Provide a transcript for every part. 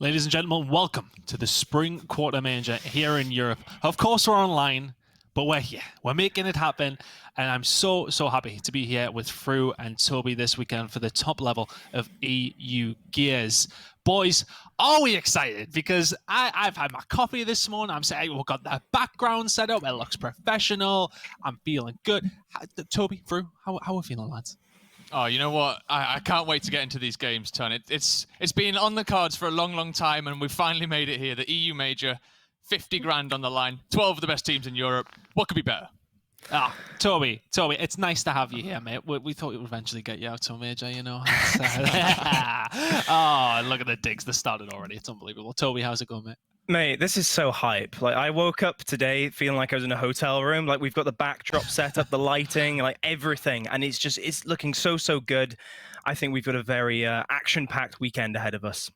Ladies and gentlemen, welcome to the Spring Quarter Major here in Europe. Of course, we're online, but we're here. We're making it happen, and I'm so happy to be here with Fru and Toby this weekend for the top level of EU Gears. Boys, are we excited? Because I've had my coffee this morning. I'm saying we've got that background set up. It looks professional. I'm feeling good. Toby, Fru, how are we feeling, lads? Oh, you know what? I can't wait to get into these games, Ton. It's been on the cards for a long time, and we've finally made it here. The EU Major, 50 grand on the line, 12 of the best teams in Europe. What could be better? Toby, it's nice to have you here, mate. We thought we would eventually get you out to a major, you know. Oh, look at the digs. They started already. It's unbelievable. Toby, how's it going, mate? Mate, this is so hype. Like, I woke up today feeling like I was in a hotel room. Like, we've got the backdrop set up, the lighting, like everything. And it's looking so good. I think we've got a very action-packed weekend ahead of us.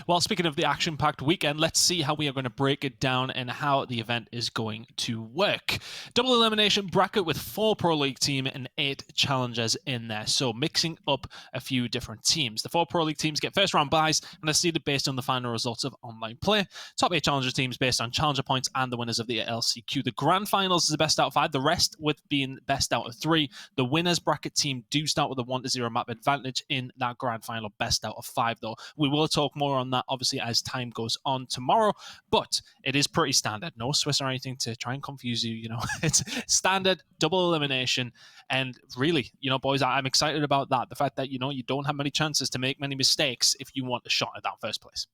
Well, speaking of the action-packed weekend, let's see how we are going to break it down and how the event is going to work. Double elimination bracket with 4 Pro League teams and 8 challengers in there. So mixing up a few different teams. The 4 Pro League teams get first round buys and are seeded based on the final results of online play. Top 8 challenger teams based on challenger points and the winners of the LCQ. The grand finals is the best out of 5. The rest with being best out of 3. The winners bracket team do start with a 1-0 map advantage in that grand final best out of 5 though. We will talk more on that obviously as time goes on tomorrow, but it is pretty standard. No Swiss or anything to try and confuse you, you know. It's standard double elimination, and really, you know, boys, I'm excited about that. The fact that, you know, you don't have many chances to make many mistakes if you want a shot at that first place.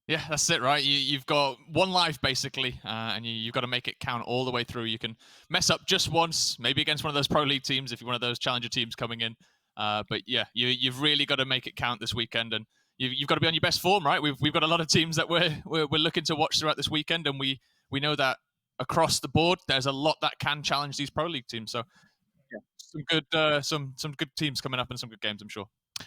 Yeah, that's it, right? You've got one life, basically, and you've got to make it count all the way through. You can mess up just once, maybe against one of those Pro League teams if you're one of those challenger teams coming in. But yeah, you've really got to make it count this weekend, and you've got to be on your best form, right? We've got a lot of teams that we're looking to watch throughout this weekend, and we know that across the board there's a lot that can challenge these Pro League teams. So yeah, some good teams coming up and some good games, I'm sure.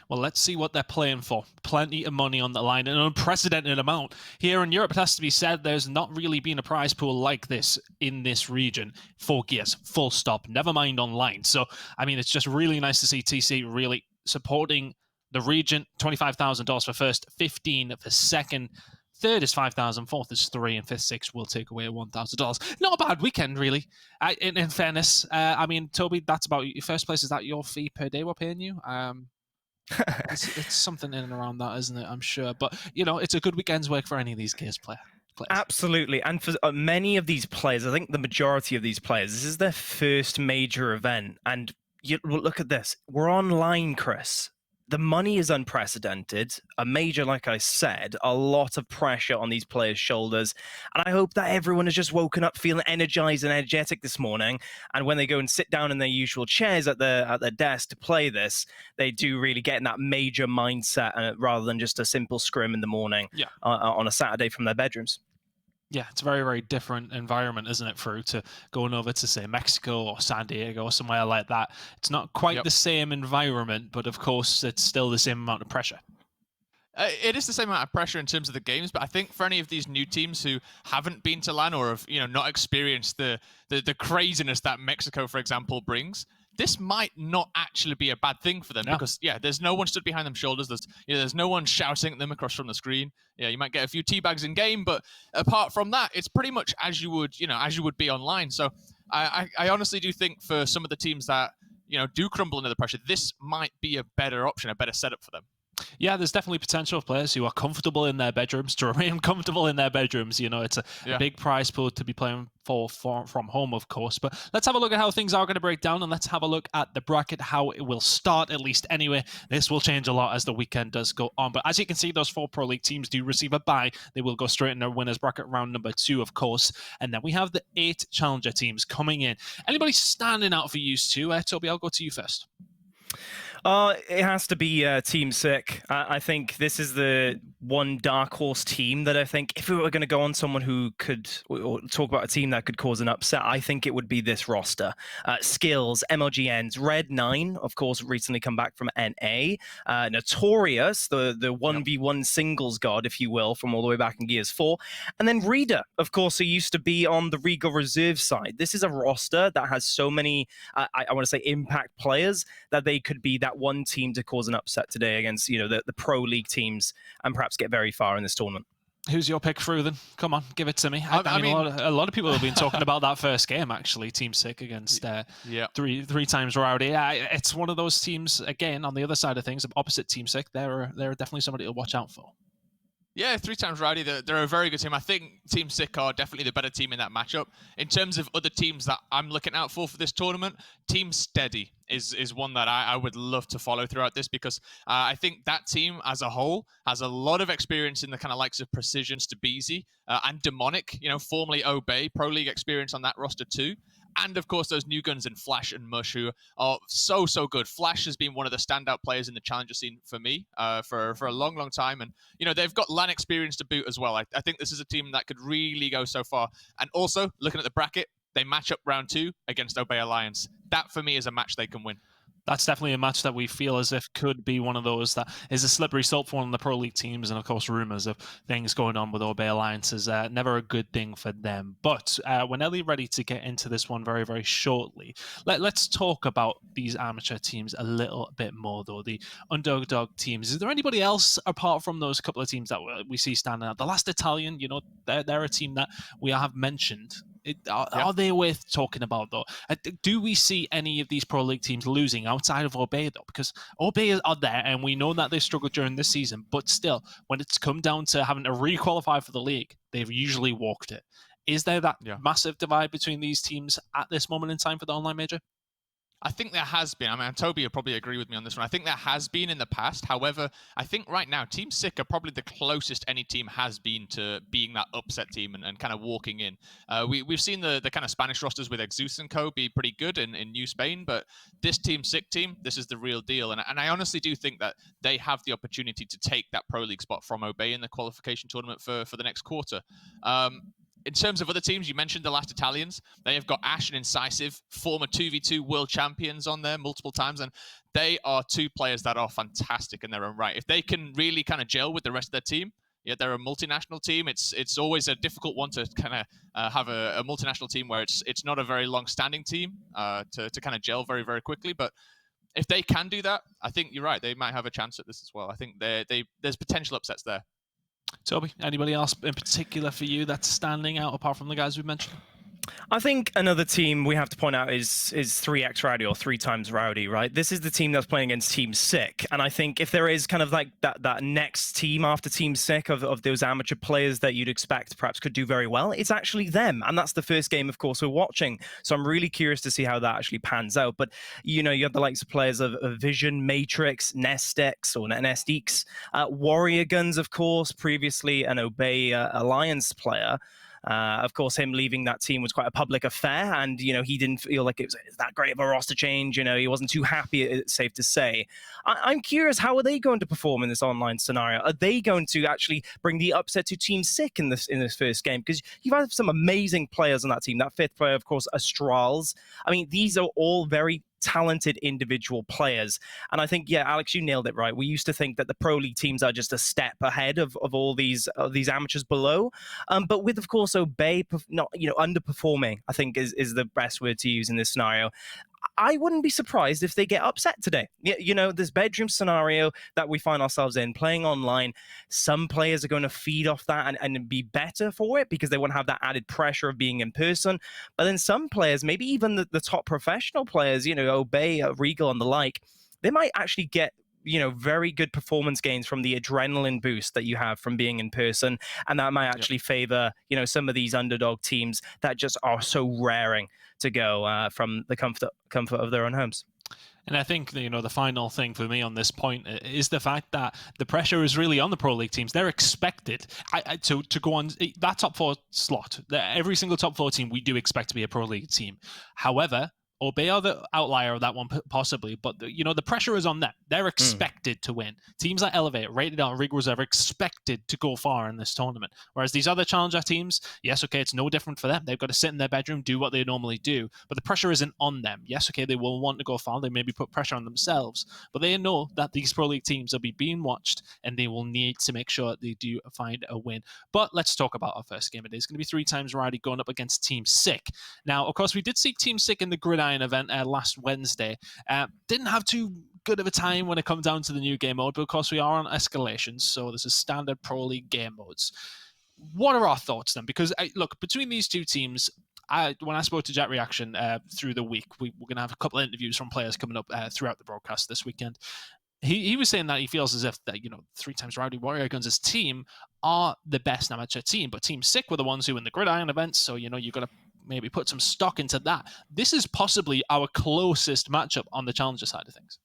Well, let's see what they're playing for. Plenty of money on the line, an unprecedented amount. Here in Europe, it has to be said, there's not really been a prize pool like this in this region for Gears, full stop, never mind online. So, I mean, it's just really nice to see TC really supporting the region. $25,000 for first, 15 for second. Third is 5,000, fourth is 3, and fifth, 6 will take away $1,000. Not a bad weekend, really. In fairness, I mean, Toby, that's about your first place. Is that your fee per day we're paying you? It's something in and around that, isn't it? I'm sure. But, you know, it's a good weekend's work for any of these Gears players. Absolutely. And for many of these players, I think the majority of these players, this is their first major event. And look at this. We're online, Chris. The money is unprecedented. A major, like I said, a lot of pressure on these players' shoulders. And I hope that everyone has just woken up feeling energized and energetic this morning. And when they go and sit down in their usual chairs at their desk to play this, they do really get in that major mindset rather than just a simple scrim in the morning on a Saturday from their bedrooms. Yeah, it's a very different environment, isn't it, Fru, to going over to, say, Mexico or San Diego or somewhere like that. It's not quite the same environment, but of course, it's still the same amount of pressure. It is the same amount of pressure in terms of the games, but I think for any of these new teams who haven't been to LAN or have, you know, not experienced the craziness that Mexico, for example, brings, this might not actually be a bad thing for them because there's no one stood behind them shoulders. There's no one shouting at them across from the screen. Yeah, you might get a few teabags in game, but apart from that, it's pretty much as you would be online. So I honestly do think for some of the teams that, you know, do crumble under the pressure, this might be a better option, a better setup for them. Yeah, there's definitely potential of players who are comfortable in their bedrooms to remain comfortable in their bedrooms. You know, it's a big prize pool to be playing for from home, of course. But let's have a look at how things are going to break down, and let's have a look at the bracket, how it will start, at least anyway. This will change a lot as the weekend does go on. But as you can see, those 4 Pro League teams do receive a bye. They will go straight in their winners bracket round number 2, of course. And then we have the 8 challenger teams coming in. Anybody standing out for you two? Toby, I'll go to you first. It has to be Team Sick. I think this is the one dark horse team that I think if we were going to go on someone who could or talk about a team that could cause an upset, I think it would be this roster. Skills, MLGNs, Red 9, of course, recently come back from NA. Notorious, the 1v1 singles god, if you will, from all the way back in Gears 4. And then Reader, of course, who used to be on the Regal Reserve side. This is a roster that has so many, I want to say, impact players that they could be that that one team to cause an upset today against, the Pro League teams and perhaps get very far in this tournament. Who's your pick through then? Come on, give it to me. I mean, a lot of people have been talking about that first game, actually, Team Sick against 3xRowdy. It's one of those teams, again, on the other side of things, opposite Team Sick. They're definitely somebody to watch out for. Yeah, 3xRowdy, they're a very good team. I think Team Sick are definitely the better team in that matchup. In terms of other teams that I'm looking out for this tournament, Team Steady is one that I would love to follow throughout this, because I think that team as a whole has a lot of experience in the kind of likes of Precision, Stabisi, and Demonic, formerly Obey, Pro League experience on that roster too. And of course, those new guns in Flash and Mush, who are so good. Flash has been one of the standout players in the challenger scene for me for a long time. And, they've got LAN experience to boot as well. I think this is a team that could really go so far. And also, looking at the bracket, they match up round 2 against Obey Alliance. That, for me, is a match they can win. That's definitely a match that we feel as if could be one of those that is a slippery slope for one of the Pro League teams. And of course, rumors of things going on with Obey Alliance is never a good thing for them. But we're nearly ready to get into this one very, very shortly. Let's talk about these amateur teams a little bit more, though. The underdog teams. Is there anybody else apart from those couple of teams that we see standing out? The Last Italian, they're a team that we have mentioned. Are they worth talking about, though? Do we see any of these Pro League teams losing outside of Obey, though? Because Obey are there, and we know that they struggled during this season, but still, when it's come down to having to re-qualify for the league, they've usually walked it. Is there that massive divide between these teams at this moment in time for the online major? I think there has been. I mean, Toby will probably agree with me on this one. I think there has been in the past. However, I think right now, Team Sick are probably the closest any team has been to being that upset team and kind of walking in. We've seen the kind of Spanish rosters with Exus and Co. be pretty good in New Spain, but this Team Sick team, this is the real deal. And I honestly do think that they have the opportunity to take that Pro League spot from Obey in the qualification tournament for the next quarter. In terms of other teams, you mentioned the Last Italians. They have got Ash and Incisive, former 2v2 world champions on there multiple times, and they are two players that are fantastic in their own right. If they can really kind of gel with the rest of their team, they're a multinational team. It's always a difficult one to kind of have a multinational team where it's not a very long-standing team to kind of gel very, very quickly. But if they can do that, I think you're right. They might have a chance at this as well. I think there's potential upsets there. Toby, anybody else in particular for you that's standing out apart from the guys we mentioned? I think another team we have to point out is 3xRowdy or 3xRowdy, right? This is the team that's playing against Team Sick. And I think if there is kind of like that next team after Team Sick of those amateur players that you'd expect perhaps could do very well, it's actually them. And that's the first game, of course, we're watching. So I'm really curious to see how that actually pans out. But, you have the likes of players of Vision, Matrix, Nestex or Nestex, Warrior Guns, of course, previously an Obey Alliance player. Of course, him leaving that team was quite a public affair, and he didn't feel like it was that great of a roster change. He wasn't too happy. It's safe to say. I'm curious, how are they going to perform in this online scenario? Are they going to actually bring the upset to Team Sick in this first game? Because you've had some amazing players on that team. That fifth player, of course, Astrals. I mean, these are all very talented individual players. And I think, Alex, you nailed it right. We used to think that the Pro League teams are just a step ahead of all these amateurs below. But with, of course, Obey not underperforming, I think is the best word to use in this scenario. I wouldn't be surprised if they get upset today. This bedroom scenario that we find ourselves in, playing online, some players are going to feed off that and be better for it because they won't have that added pressure of being in person. But then some players, maybe even the top professional players, Obey, Regal and the like, they might actually get very good performance gains from the adrenaline boost that you have from being in person. And that might actually favor, some of these underdog teams that just are so raring to go from the comfort of their own homes. And I think, the final thing for me on this point is the fact that the pressure is really on the Pro League teams. They're expected to go on that top 4 slot. Every single top 4 team we do expect to be a Pro League team. However, Obey are the outlier of that one, possibly, but the pressure is on them. They're expected to win. Teams like Elevate, Rated R, Rig Reserve are expected to go far in this tournament. Whereas these other challenger teams, yes, okay, it's no different for them. They've got to sit in their bedroom, do what they normally do, but the pressure isn't on them. Yes, okay, they will want to go far. They maybe put pressure on themselves, but they know that these Pro League teams will be being watched, and they will need to make sure they do find a win. But let's talk about our first game. It is going to be 3xRowdy going up against Team Sick. Now, of course, we did see Team Sick in the Gridiron Gridiron event last Wednesday. Didn't have too good of a time when it comes down to the new game mode, but of course we are on escalations, so this is standard Pro League game modes. What are our thoughts then? Because look, between these two teams, when I spoke to Jet Reaction through the week, we're going to have a couple of interviews from players coming up throughout the broadcast this weekend. He was saying that he feels as if that 3xRowdy Warrior Guns' team are the best amateur team, but Team Sick were the ones who in the Gridiron events, so you've got to maybe put some stock into that. This is possibly our closest matchup on the Challenger side of things.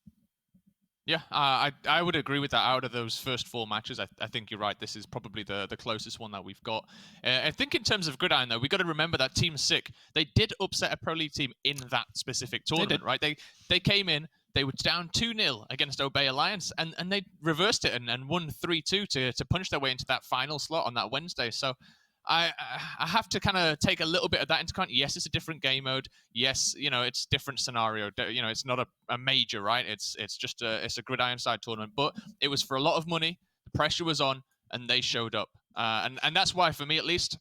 Yeah, I would agree with that. Out of those first 4 matches, I think you're right. This is probably the closest one that we've got. I think in terms of Gridiron, though, we've got to remember that Team Sick, they did upset a Pro League team in that specific tournament, right? They came in, they were down 2-0 against Obey Alliance, and they reversed it and won 3-2 to punch their way into that final slot on that Wednesday. So I have to kind of take a little bit of that into account. Yes, it's a different game mode. Yes, it's a different scenario. It's not a major, right? It's just it's a Gridiron side tournament, but it was for a lot of money. The pressure was on, and they showed up. And that's why, for me at least,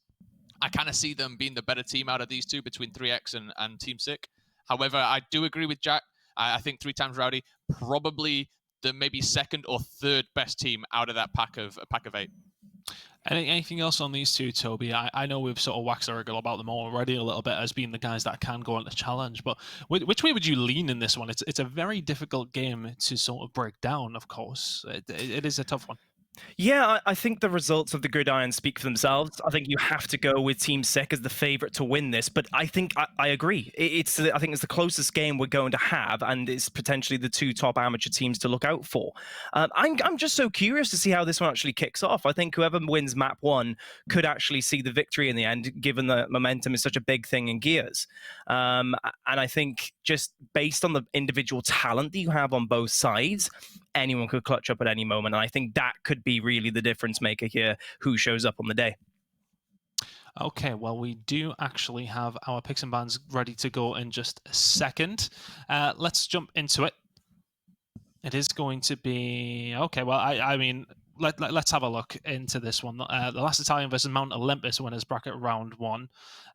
I kind of see them being the better team out of these two between 3X and Team Sick. However, I do agree with Jack. I think 3xRowdy probably the maybe second or third best team out of that pack of 8. Anything else on these two, Toby? I know we've sort of waxed lyrical about them already a little bit as being the guys that can go on the challenge, but which way would you lean in this one? It's a very difficult game to sort of break down, of course. It is a tough one. Yeah, I think the results of the Gridiron speak for themselves. I think you have to go with Team Sick as the favorite to win this, but I think I agree. I think it's the closest game we're going to have, and it's potentially the 2 top amateur teams to look out for. I'm just so curious to see how this one actually kicks off. I think whoever wins map 1 could actually see the victory in the end, given the momentum is such a big thing in Gears. And I think just based on the individual talent that you have on both sides, anyone could clutch up at any moment. And I think that could be really the difference maker here, who shows up on the day. Okay, well, we do actually have our picks and bans ready to go in just a second. Let's jump into it. It is going to be... Okay, well, I mean, let's have a look into this one. The Last Italian versus Mount Olympus winners bracket round 1.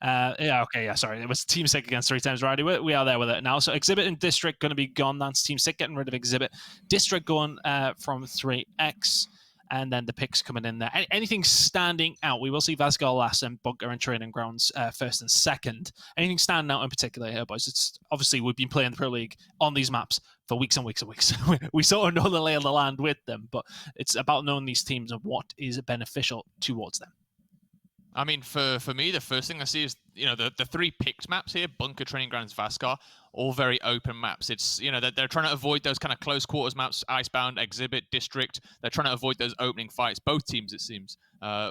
Sorry. It was Team Sick against 3xRowdy. We are there with it now. So Exhibit and District going to be gone. That's Team Sick getting rid of Exhibit. District going from 3X. And then the picks coming in there. Anything standing out? We will see Vazgar last and Bunker and Training Grounds first and second. Anything standing out in particular here, boys? It's obviously we've been playing the Pro League on these maps for weeks and weeks and weeks. We sort of know the lay of the land with them, but it's about knowing these teams and what is beneficial towards them. I mean, for me, the first thing I see is, the 3 picked maps here, Bunker, Training Grounds, Vazgar, all very open maps. It's, they're trying to avoid those kind of close quarters maps, Icebound, Exhibit, District. They're trying to avoid those opening fights. Both teams, it seems,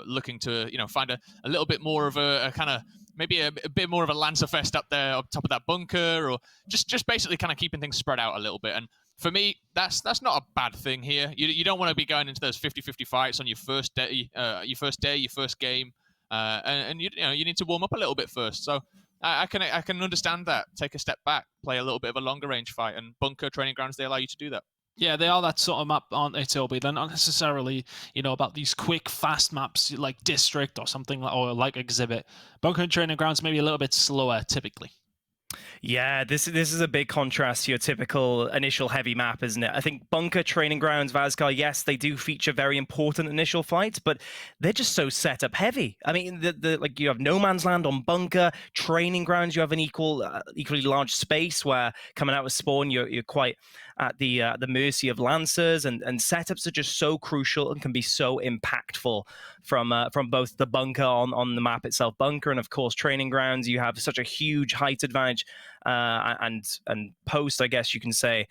looking to, find a little bit more of a kind of, maybe a bit more of a Lancer Fest up there, up top of that bunker, or just basically kind of keeping things spread out a little bit. And for me, that's not a bad thing here. You don't want to be going into those 50-50 fights on your first day, your first game. And you need to warm up a little bit first. So I can understand that. Take a step back, play a little bit of a longer range fight, and Bunker, Training Grounds, they allow you to do that. Yeah, they are that sort of map, aren't they, Toby? They're not necessarily, about these quick, fast maps like District or something like Exhibit. Bunker and Training Grounds maybe a little bit slower, typically. Yeah, this is a big contrast to your typical initial heavy map, isn't it? I think Bunker, Training Grounds, Vazgar, yes, they do feature very important initial fights, but they're just so set up heavy. I mean, like you have no man's land on Bunker, Training Grounds, you have an equally large space where coming out of spawn, you're quite at the mercy of Lancers, and setups are just so crucial and can be so impactful from both the Bunker on the map itself, Bunker, and of course Training Grounds. You have such a huge height advantage and post, I guess you can say,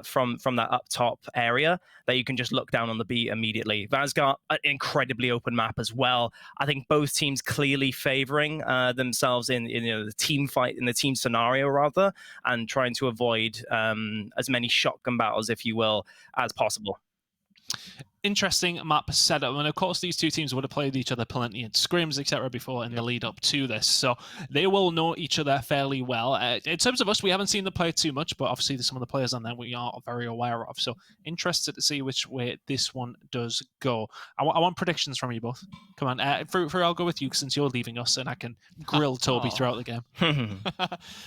from that up top area that you can just look down on the beat immediately. Vazgar, an incredibly open map as well. I think both teams clearly favoring themselves in the team fight, in the team scenario rather, and trying to avoid as many shotgun battles, if you will, as possible. interesting map setup, and of course these two teams would have played each other plenty in scrims, etc. before in the lead up to this, so they will know each other fairly well. In terms of us, we haven't seen them play too much, but obviously some of the players on there we are very aware of, so interested to see which way this one does go. I want predictions from you both. Come on, I'll go with you since you're leaving us, and I can grill Toby throughout the game.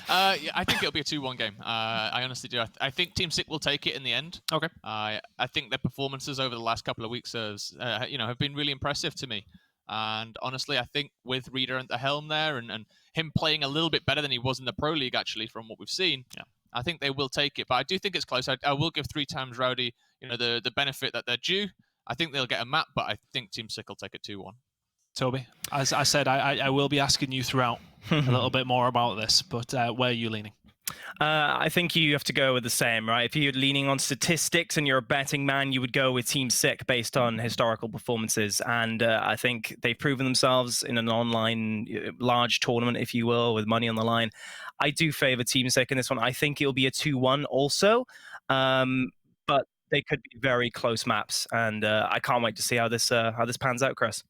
Yeah, I think it'll be a 2-1 game. I honestly do. I think Team Sick will take it in the end. Okay. I think their performances over the last couple of weeks have been really impressive to me. And honestly, I think with Reader at the helm there and him playing a little bit better than he was in the Pro League, actually, from what we've seen, I think they will take it. But I do think it's close. I will give 3xRowdy, the benefit that they're due. I think they'll get a map, but I think Team Sick will take it 2-1. Toby, as I said, I will be asking you throughout a little bit more about this, but where are you leaning? I think you have to go with the same, right? If you're leaning on statistics and you're a betting man, you would go with Team Sick based on historical performances. And I think they've proven themselves in an online large tournament, if you will, with money on the line. I do favor Team Sick in this one. I think it'll be a 2-1 also, but they could be very close maps. And I can't wait to see how this pans out, Chris.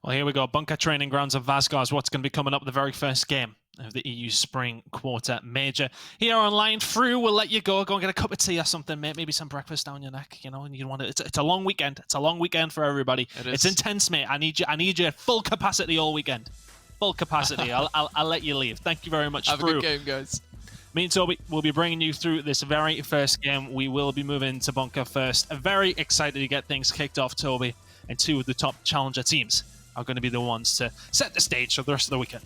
Well, here we go. Bunker Training Grounds of Vazgar is what's going to be coming up the very first game of the EU Spring Quarter Major. Here on line through, we'll let you go and get a cup of tea or something, mate. Maybe some breakfast down your neck, and you want it. It's a long weekend. It's a long weekend for everybody. It's intense, mate. I need you at full capacity all weekend. Full capacity. I'll let you leave. Thank you very much. Have a good game, guys. Me and Toby will be bringing you through this very first game. We will be moving to Bunker first. Very excited to get things kicked off, Toby. And two of the top challenger teams are going to be the ones to set the stage for the rest of the weekend.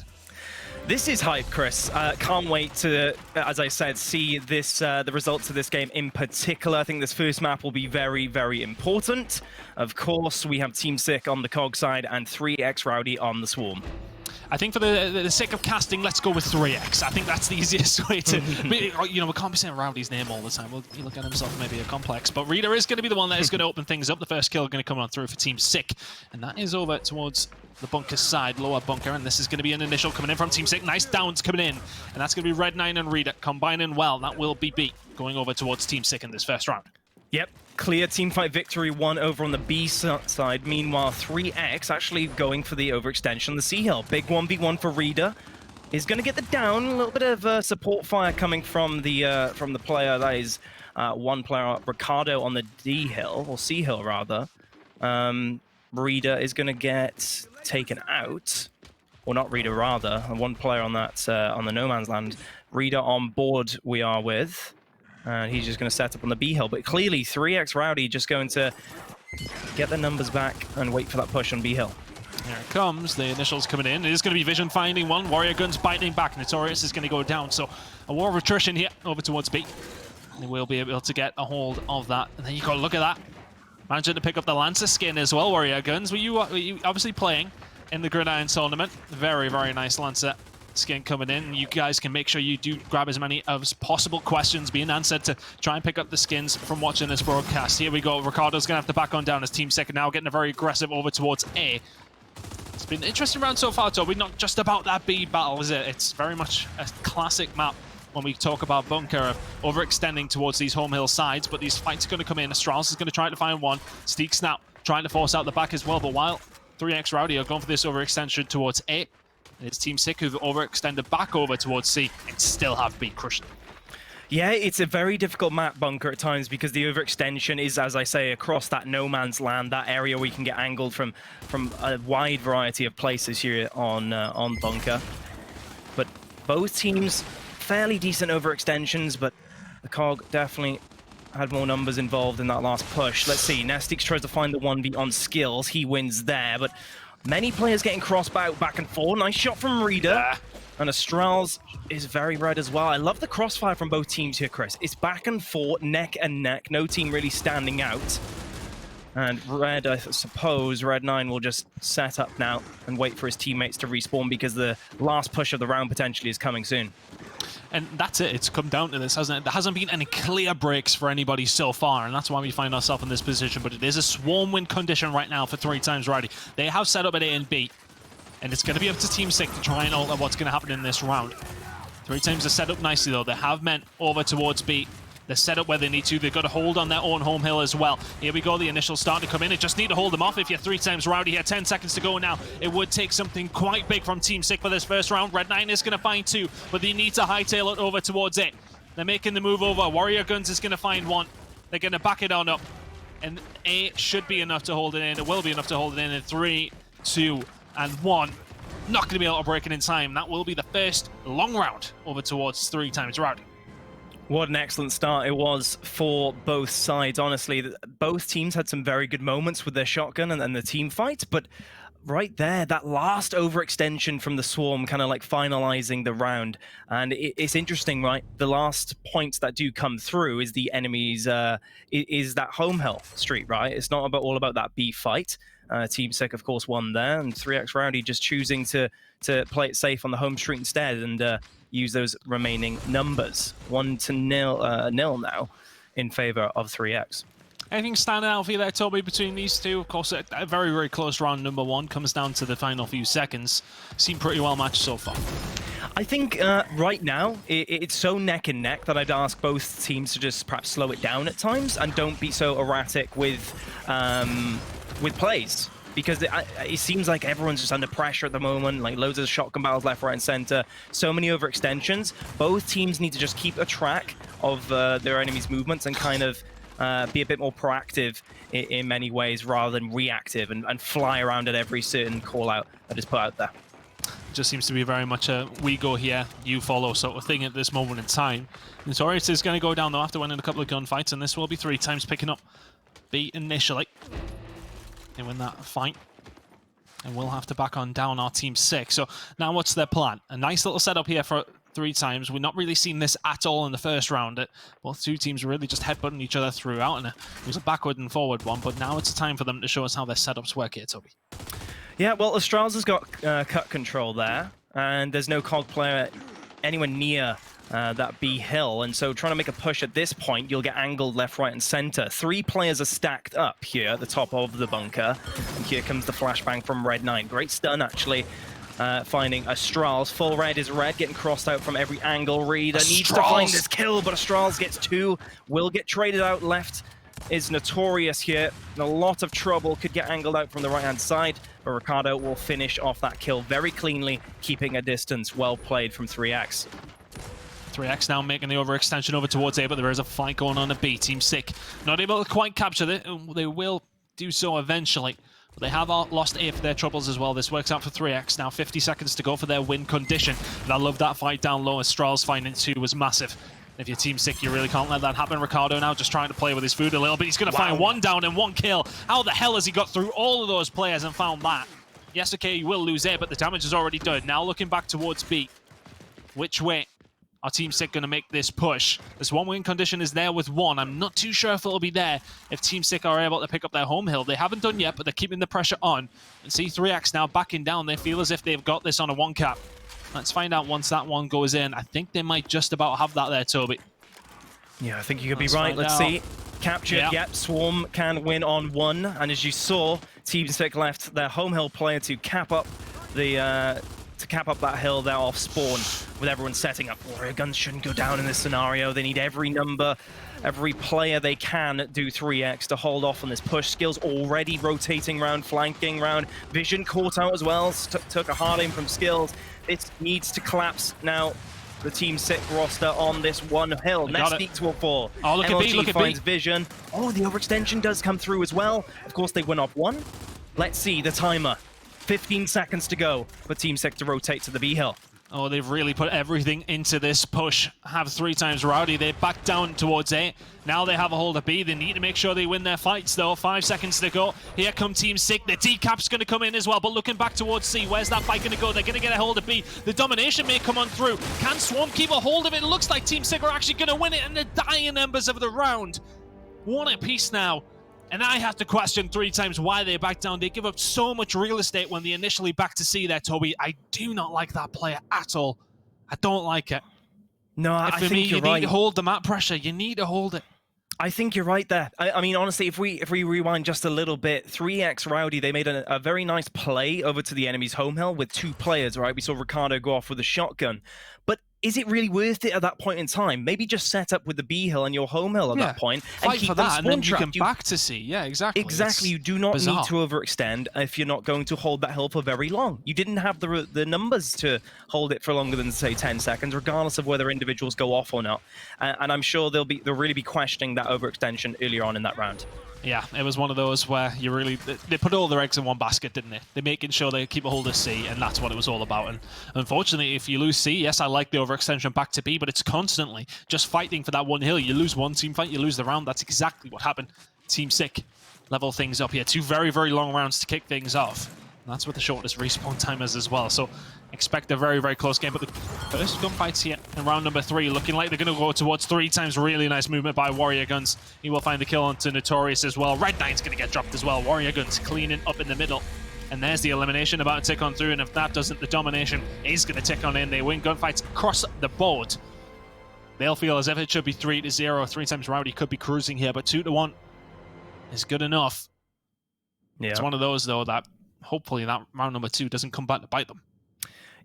This is hype, Chris. Can't wait to, as I said, see this the results of this game in particular. I think this first map will be very, very important. Of course, we have Team Sick on the COG side and 3xRowdy on the Swarm. I think for the sake of casting, let's go with 3x. I think that's the easiest way to... we can't be saying Rowdy's name all the time. He'll get himself maybe a complex. But Reader is going to be the one that is going to open things up. The first kill going to come on through for Team Sick. And that is over towards the bunker side, lower bunker. And this is going to be an initial coming in from Team Sick. Nice downs coming in. And that's going to be Red9 and Reader combining well. That will be B going over towards Team Sick in this first round. Yep. Clear teamfight victory 1 over on the B side. Meanwhile, 3x actually going for the overextension, the C hill. Big 1v1 for Reader. Is going to get the down. A little bit of support fire coming from the player. That is one player, Ricardo, on the D hill, or C hill rather. Reader is going to get taken out. Or not Reader, rather. One player on that on the No Man's Land. Reader on board we are with. And he's just going to set up on the B hill. But clearly, 3xRowdy just going to get the numbers back and wait for that push on B hill. Here it comes. The initials coming in. It is going to be Vision finding one. Warrior Guns biting back. Notorious is going to go down. So a war of attrition here over towards B. They will be able to get a hold of that. And then you go, look at that. Managing to pick up the Lancer skin as well, Warrior Guns. Were you obviously playing in the Gridiron tournament? Very, very nice Lancer skin coming in. You guys can make sure you do grab as many as possible questions being answered to try and pick up the skins from watching this broadcast. Here we go. Ricardo's going to have to back on down as Team Sick now getting a very aggressive over towards A. It's been an interesting round so far, Toby. Not just about that B battle, is it? It's very much a classic map when we talk about Bunker of overextending towards these home hill sides, but these fights are going to come in. Astralis is going to try to find one. Steak Snap trying to force out the back as well, but while 3xRowdy are going for this overextension towards A, it's Team Sick who've overextended back over towards C and still have B crushing. Yeah, it's a very difficult map, Bunker, at times because the overextension is, as I say, across that no man's land, that area where you can get angled from a wide variety of places here on Bunker. But both teams, fairly decent overextensions, but the COG definitely had more numbers involved in that last push. Let's see, Nestix tries to find the 1v on skills. He wins there, but many players getting crossed back and forth. Nice shot from Reader. And Astralis is very red as well. I love the crossfire from both teams here, Chris. It's back and forth, neck and neck. No team really standing out. And Red, I suppose, Red9 will just set up now and wait for his teammates to respawn because the last push of the round potentially is coming soon. And that's it. It's come down to this, hasn't it? There hasn't been any clear breaks for anybody so far, and that's why we find ourselves in this position. But it is a swarm win condition right now for 3xRowdy. They have set up at A and B, and it's going to be up to Team Sick to try and alter what's going to happen in this round. 3 teams are set up nicely, though. They have men over towards B. They're set up where they need to. They've got to hold on their own home hill as well. Here we go, the initial start to come in. They just need to hold them off if you're 3xRowdy here. 10 seconds to go now. It would take something quite big from Team Sick for this first round. Red9 is going to find 2, but they need to hightail it over towards it. They're making the move over. Warrior Guns is going to find 1. They're going to back it on up. And A should be enough to hold it in. It will be enough to hold it in 3, 2, and 1. Not going to be able to break it in time. That will be the first long round over towards 3xRowdy. What an excellent start it was for both sides. Honestly, both teams had some very good moments with their shotgun and the team fight, but right there, that last overextension from the Swarm kind of like finalizing the round. And it's interesting, right? The last points that do come through is the enemies, is that home hill street, right? It's not all about that B fight. Team Sick, of course, won there, and 3xRowdy just choosing to play it safe on the home street instead and use those remaining numbers. 1-0 now in favor of 3x. Anything standing out for you there, Toby, between these two? Of course, a very, very close round number 1 comes down to the final few seconds. Seemed pretty well matched so far. I think right now it's so neck and neck that I'd ask both teams to just perhaps slow it down at times and don't be so erratic with plays. Because it seems like everyone's just under pressure at the moment, like loads of shotgun battles left, right, and center. So many overextensions. Both teams need to just keep a track of their enemies' movements and kind of be a bit more proactive in many ways rather than reactive and fly around at every certain call-out that is put out there. Just seems to be very much a we go here, you follow sort of thing at this moment in time. Notorious is going to go down though after winning a couple of gunfights, and this will be 3x picking up B initially. They win that fight, and we'll have to back on down our Team 6. So now what's their plan? A nice little setup here for 3x. We've not really seen this at all in the first round. Both two teams really just headbutting each other throughout, and it was a backward and forward one, but now it's a time for them to show us how their setups work here, Toby. Yeah, well, Astrals has got cut control there, and there's no COG player anywhere near that B hill, and so trying to make a push at this point, you'll get angled left, right, and center. 3 players are stacked up here at the top of the bunker, and here comes the flashbang from Red9. Great stun, actually, finding Astrals. Full red is red, getting crossed out from every angle. Reader needs to find this kill, but Astrals gets 2, will get traded out. Left is Notorious here. In a lot of trouble, could get angled out from the right-hand side, but Ricardo will finish off that kill very cleanly, keeping a distance. Well played from 3x. 3x now making the overextension over towards A, but there is a fight going on at B. Team Sick not able to quite capture it. They will do so eventually, but they have lost A for their troubles as well. This works out for 3x. Now 50 seconds to go for their win condition. And I love that fight down low. Astral's finding 2 was massive. If you're Team Sick, you really can't let that happen. Ricardo now just trying to play with his food a little bit. He's going to find 1 down and 1 kill. How the hell has he got through all of those players and found that? Yes, okay, you will lose A, but the damage is already done. Now looking back towards B. Which way are Team Sick going to make this push? This 1 win condition is there with 1. I'm not too sure if it'll be there if Team Sick are able to pick up their home hill. They haven't done yet, but they're keeping the pressure on. And see 3x now backing down. They feel as if they've got this on a 1 cap. Let's find out once that one goes in. I think they might just about have that there, Toby. Yeah, I think you could be right. Let's see. Captured, yep. Swarm can win on 1. And as you saw, Team Sick left their home hill player to cap up the that hill there off spawn with everyone setting up. Warrior Guns shouldn't go down in this scenario. They need every number, every player they can do 3x to hold off on this push. Skills already rotating round, flanking round. Vision caught out as well. Took a hard aim from Skills. It needs to collapse now. The Team Sick roster on this 1 hill. Next peak will fall. Oh, look MLG at B, look finds at B. Vision. Oh, the overextension does come through as well. Of course, they win off 1. Let's see the timer. 15 seconds to go for Team Sick to rotate to the B hill. Oh, they've really put everything into this push. Have 3xRowdy. They back down towards A. Now they have a hold of B. They need to make sure they win their fights, though. 5 seconds to go. Here come Team Sick. The decap's going to come in as well, but looking back towards C. Where's that fight going to go? They're going to get a hold of B. The domination may come on through. Can Swarm keep a hold of it? It looks like Team Sick are actually going to win it in the dying embers of the round. 1 apiece now. And I have to question 3x why they back down. They give up so much real estate when they initially back to C there, Toby. I do not like that player at all. I don't like it. No, I think you're you right. need to hold the map pressure. You need to hold it. I think you're right there. I mean, honestly, if we rewind just a little bit, 3xRowdy, they made a very nice play over to the enemy's home hill with 2 players, right? We saw Ricardo go off with a shotgun. But is it really worth it at that point in time? Maybe just set up with the B hill and your home hill at that point and Fight keep for them that, and then you spawn-trapped. can back to C. Yeah, exactly. Exactly. It's you do not bizarre. need to overextend if you're not going to hold that hill for very long. You didn't have the numbers to hold it for longer than, say, 10 seconds, regardless of whether individuals go off or not. And I'm sure they'll really be questioning that overextension earlier on in that round. Yeah, it was one of those where they put all their eggs in one basket, didn't they? They're making sure they keep a hold of C, and that's what it was all about. And unfortunately, if you lose C, yes, I like the overextension back to B, but it's constantly just fighting for that one hill. You lose one team fight, you lose the round. That's exactly what happened. Team Sick level things up here. 2 very, very long rounds to kick things off. And that's what the shortest respawn time is as well. So expect a very, very close game. But the first gunfights here in round number 3 looking like they're going to go towards 3 times. Really nice movement by Warrior Guns. He will find the kill onto Notorious as well. Red Knight's going to get dropped as well. Warrior Guns cleaning up in the middle. And there's the elimination about to tick on through. And if that doesn't, the domination is going to tick on in. They win gunfights across the board. They'll feel as if it should be 3-0. 3xRowdy could be cruising here, but 2-1 is good enough. Yeah. It's one of those, though, that hopefully that round number 2 doesn't come back to bite them.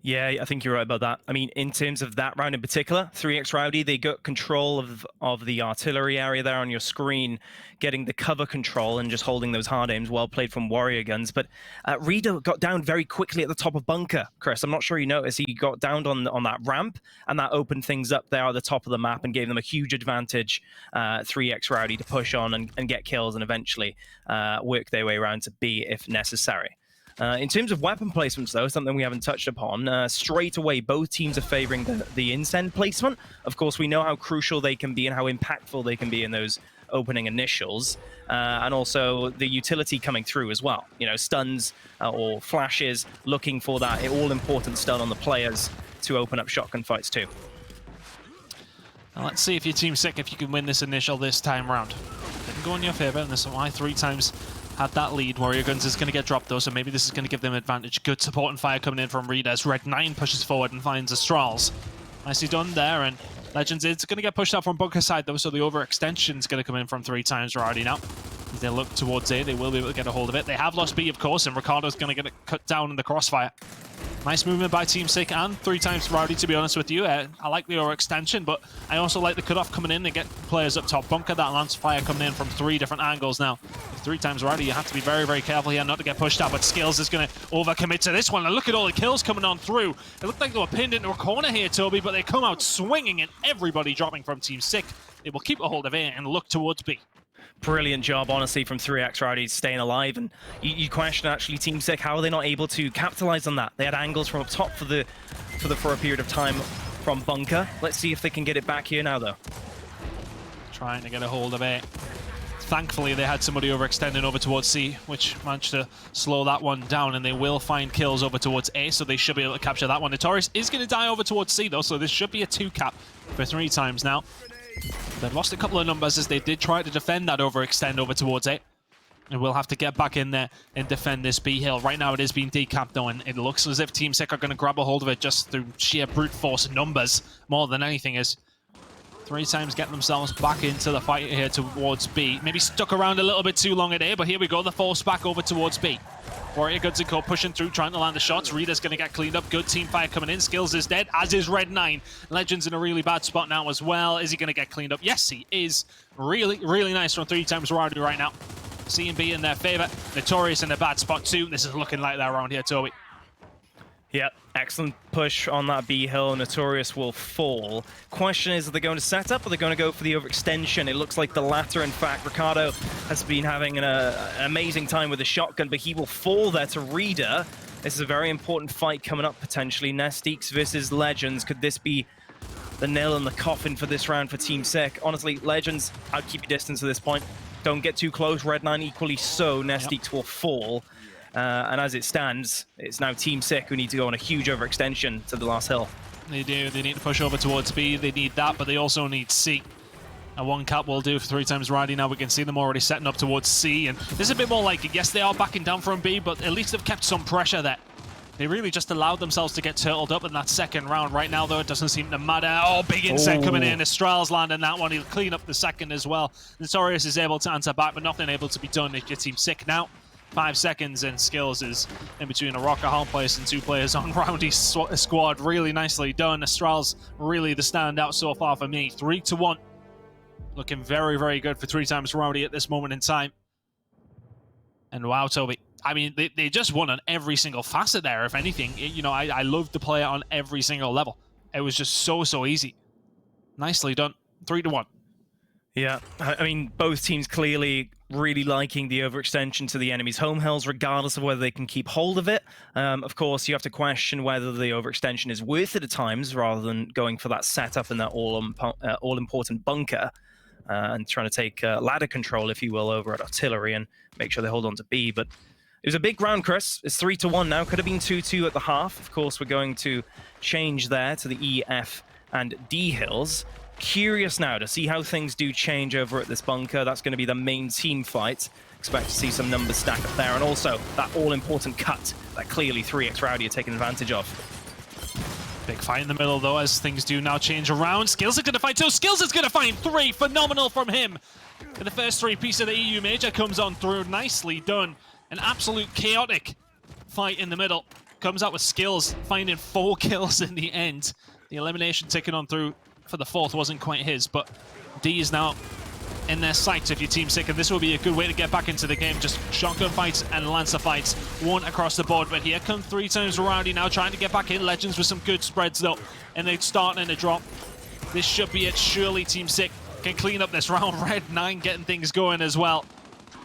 Yeah, I think you're right about that. I mean, in terms of that round in particular, 3xRowdy, they got control of the artillery area there on your screen, getting the cover control and just holding those hard aims. Well played from Warrior Guns. But Reader got down very quickly at the top of bunker, Chris. I'm not sure you noticed. He got down on that ramp, and that opened things up there at the top of the map and gave them a huge advantage, 3xRowdy, to push on and get kills and eventually work their way around to B if necessary. In terms of weapon placements, though, something we haven't touched upon, straight away, both teams are favoring the Incend placement. Of course, we know how crucial they can be and how impactful they can be in those opening initials, and also the utility coming through as well. You know, stuns or flashes, looking for that all-important stun on the players to open up shotgun fights too. Now let's see if your team's sick, if you can win this initial this time round. Didn't go in your favor, and this is why 3 times had that lead. Warrior Guns is going to get dropped though, so maybe this is going to give them advantage. Good support and fire coming in from Reed as Red 9 pushes forward and finds Astrals. Nicely done there, and Legends is going to get pushed out from bunker side though, so the overextension is going to come in from 3xRowdy now. As they look towards A, they will be able to get a hold of it. They have lost B, of course, and Ricardo's going to get it cut down in the crossfire. Nice movement by Team Sick and 3xRowdy, to be honest with you. I like the overextension, but I also like the cutoff coming in. They get players up top. Bunker, that lance fire coming in from 3 different angles now. 3xRowdy, you have to be very, very careful here not to get pushed out, but Skills is going to overcommit to this one. And look at all the kills coming on through. It looked like they were pinned into a corner here, Toby, but they come out swinging and everybody dropping from Team Sick. They will keep a hold of A and look towards B. Brilliant job, honestly, from 3xRowdy staying alive. And you question, actually, Team Sick, how are they not able to capitalize on that? They had angles from up top for a period of time from bunker. Let's see if they can get it back here now, though. Trying to get a hold of A. Thankfully, they had somebody overextending over towards C, which managed to slow that one down, and they will find kills over towards A, so they should be able to capture that one. Notorious is going to die over towards C, though, so this should be a 2-cap for 3 times now. They've lost a couple of numbers as they did try to defend that overextend over towards A. And we'll have to get back in there and defend this B hill. Right now it is being decapped though, and it looks as if Team Sick are going to grab a hold of it just through sheer brute force numbers more than anything. As 3 times getting themselves back into the fight here towards B. Maybe stuck around a little bit too long at A, but here we go, the force back over towards B. Warrior Guns and Co pushing through, trying to land the shots. Reader's going to get cleaned up. Good team fire coming in. Skills is dead, as is Red 9. Legends in a really bad spot now as well. Is he going to get cleaned up? Yes, he is. Really, really nice from 3xRowdy right now. C and B in their favor. Notorious in a bad spot too. This is looking like that around here, Toby. Yep, excellent push on that B hill. Notorious will fall. Question is, are they going to set up or are they going to go for the overextension? It looks like the latter, in fact. Ricardo has been having an amazing time with the shotgun, but he will fall there to Reader. This is a very important fight coming up, potentially. Nestiques versus Legends. Could this be the nail in the coffin for this round for Team Sick? Honestly, Legends, I'd keep your distance at this point. Don't get too close. Red 9 equally so. Nestiques will fall. And as it stands, it's now Team Sick who need to go on a huge overextension to the last hill. They do. They need to push over towards B. They need that, but they also need C. A 1-cap will do for 3xRowdy. Now we can see them already setting up towards C. And this is a bit more like it. Yes, they are backing down from B, but at least they've kept some pressure there. They really just allowed themselves to get turtled up in that second round. Right now, though, it doesn't seem to matter. Oh, big Incend coming in. Astral's landing that one. He'll clean up the second as well. Notorious is able to answer back, but nothing able to be done if your Team Sick now. 5 seconds, and Skills is in between a rock, a hard place, and 2 players on Rowdy's squad. Really nicely done. Astral's really the standout so far for me. 3-1. Looking very, very good for 3xRowdy at this moment in time. And wow, Toby. I mean, they just won on every single facet there, if anything. You know, I loved the play on every single level. It was just so easy. Nicely done. 3-1. Yeah, I mean, both teams clearly really liking the overextension to the enemy's home hills, regardless of whether they can keep hold of it. Of course, you have to question whether the overextension is worth it at times, rather than going for that setup in that all-important bunker and trying to take ladder control, if you will, over at artillery and make sure they hold on to B. But it was a big round, Chris. It's 3-1 now. Could have been 2-2 at the half. Of course, we're going to change there to the E, F, and D hills. Curious now to see how things do change over at this bunker. That's going to be the main team fight. Expect to see some numbers stack up there, and also that all-important cut that clearly 3xRowdy are taking advantage of. Big fight in the middle, though, as things do now change around. Skills are going to find 2. Skills is going to find 3. Phenomenal from him. And the first 3 piece of the EU Major comes on through. Nicely done. An absolute chaotic fight in the middle. Comes out with Skills finding 4 kills in the end. The elimination ticking on through for the 4th wasn't quite his, but D is now in their sights if you're Team Sick, and this will be a good way to get back into the game. Just shotgun fights and Lancer fights, one across the board. But here come 3xRowdy now trying to get back in. Legends with some good spreads though, and they're starting to drop. This should be it. Surely Team Sick can clean up this round. Red 9 getting things going as well.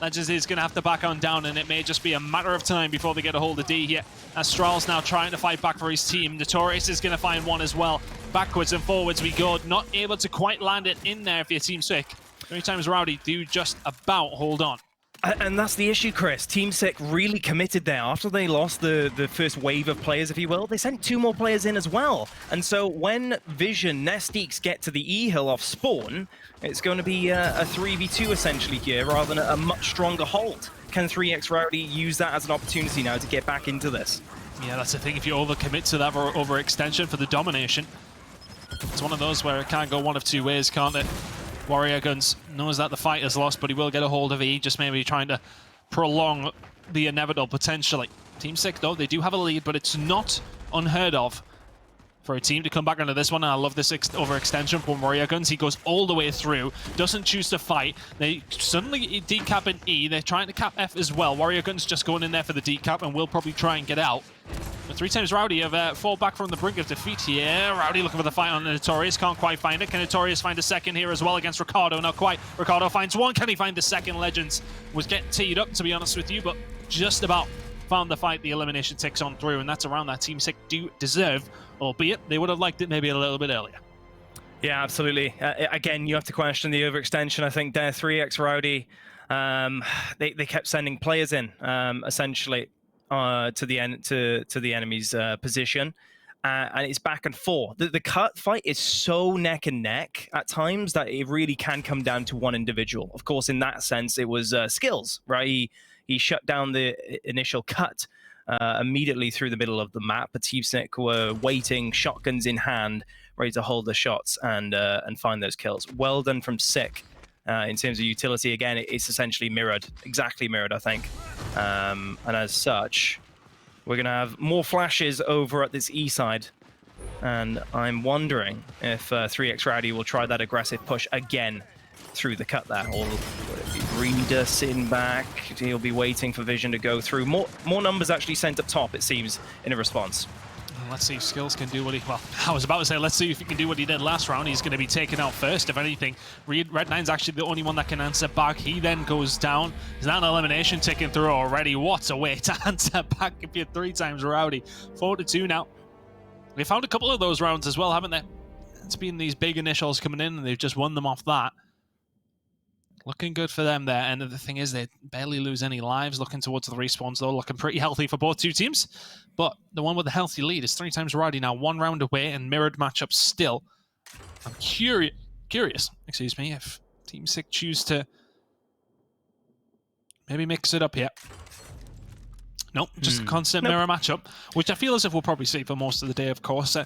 Legends is going to have to back on down, and it may just be a matter of time before they get a hold of D here. Astral's now trying to fight back for his team. Notorious is going to find 1 as well. Backwards and forwards we go. Not able to quite land it in there if you're Team Sick. 3xRowdy do just about hold on. And that's the issue, Chris. Team Sick really committed there. After they lost the first wave of players, if you will, they sent 2 more players in as well. And so when Vision, Nestiques get to the E-Hill off spawn, it's going to be a 3v2 essentially here, rather than a much stronger hold. Can 3xRowdy use that as an opportunity now to get back into this? Yeah, that's the thing. If you overcommit to that overextension for the domination, it's one of those where it can't go one of 2 ways, can't it? Warrior Guns knows that the fight is lost, but he will get a hold of E, just maybe trying to prolong the inevitable potentially. Team Sick, though, they do have a lead, but it's not unheard of for a team to come back into this one. And I love this overextension from Warrior Guns. He goes all the way through, doesn't choose to fight. They suddenly decap in E. They're trying to cap F as well. Warrior Guns just going in there for the decap and will probably try and get out. But 3xRowdy have fall back from the brink of defeat here. Rowdy looking for the fight on Notorious. Can't quite find it. Can Notorious find a second here as well against Ricardo? Not quite. Ricardo finds 1. Can he find the second? Legends was getting teed up, to be honest with you, but just about found the fight. The elimination ticks on through, and that's around that Team Sick do deserve, albeit they would have liked it maybe a little bit earlier. Yeah, absolutely. Again, you have to question the overextension. I think there 3xRowdy, they kept sending players in, essentially, to the enemy's position, and it's back and forth. The cut fight is so neck and neck at times that it really can come down to one individual. Of course, in that sense, it was Skills, right? He shut down the initial cut immediately through the middle of the map. But Team Sick were waiting, shotguns in hand, ready to hold the shots and find those kills. Well done from Sick. In terms of utility, again, it's essentially mirrored, exactly mirrored, I think. And as such, we're going to have more flashes over at this E side. And I'm wondering if 3xRowdy will try that aggressive push again through the cut there. Or will it be Reader sitting back? He'll be waiting for Vision to go through. More numbers actually sent up top, it seems, in a response. Let's see if Skills can do what he... Well, I was about to say, let's see if he can do what he did last round. He's going to be taken out first, if anything. Red 9's actually the only one that can answer back. He then goes down. There's now an elimination ticking through already. What a way to answer back if you're 3xRowdy. 4-2 now. They found a couple of those rounds as well, haven't they? It's been these big initials coming in, and they've just won them off that. Looking good for them there, and the thing is they barely lose any lives. Looking towards the respawns though, looking pretty healthy for both 2 teams. But the one with the healthy lead is 3xRowdy now, 1 round away and mirrored matchup still. I'm curious, excuse me, if Team Sick choose to maybe mix it up here. Nope, just a constant mirror matchup, which I feel as if we'll probably see for most of the day, of course.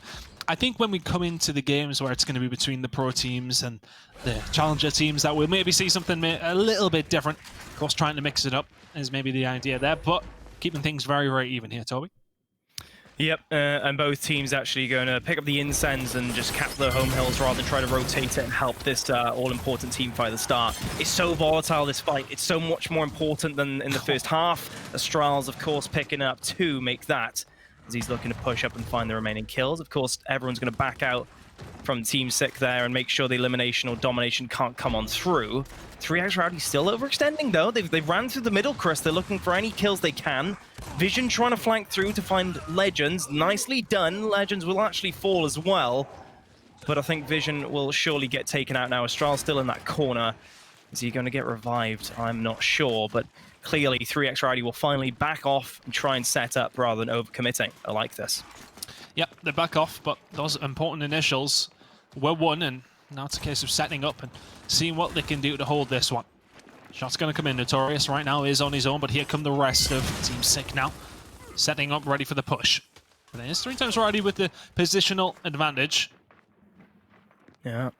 I think when we come into the games where it's going to be between the pro teams and the challenger teams, that we'll maybe see something a little bit different. Of course, trying to mix it up is maybe the idea there, but keeping things very, very even here, Toby. Yep, and both teams actually going to pick up the incens and just cap the home hills rather than try to rotate it and help this all-important team fight at the start. It's so volatile, this fight. It's so much more important than in the first half. Astral's, of course, picking up 2, make that, as he's looking to push up and find the remaining kills. Of course, everyone's going to back out from Team Sick there and make sure the elimination or domination can't come on through. 3xRowdy still overextending, though. They've ran through the middle, Chris. They're looking for any kills they can. Vision trying to flank through to find Legends. Nicely done. Legends will actually fall as well. But I think Vision will surely get taken out now. Astral's still in that corner. Is he going to get revived? I'm not sure, but clearly 3xRowdy will finally back off and try and set up rather than overcommitting. I like this. Yep, they back off, but those important initials were won, and now it's a case of setting up and seeing what they can do to hold this one. Shot's going to come in. Notorious right now is on his own, but here come the rest of Team Sick now. Setting up, ready for the push. And there's 3xRowdy with the positional advantage. Yeah.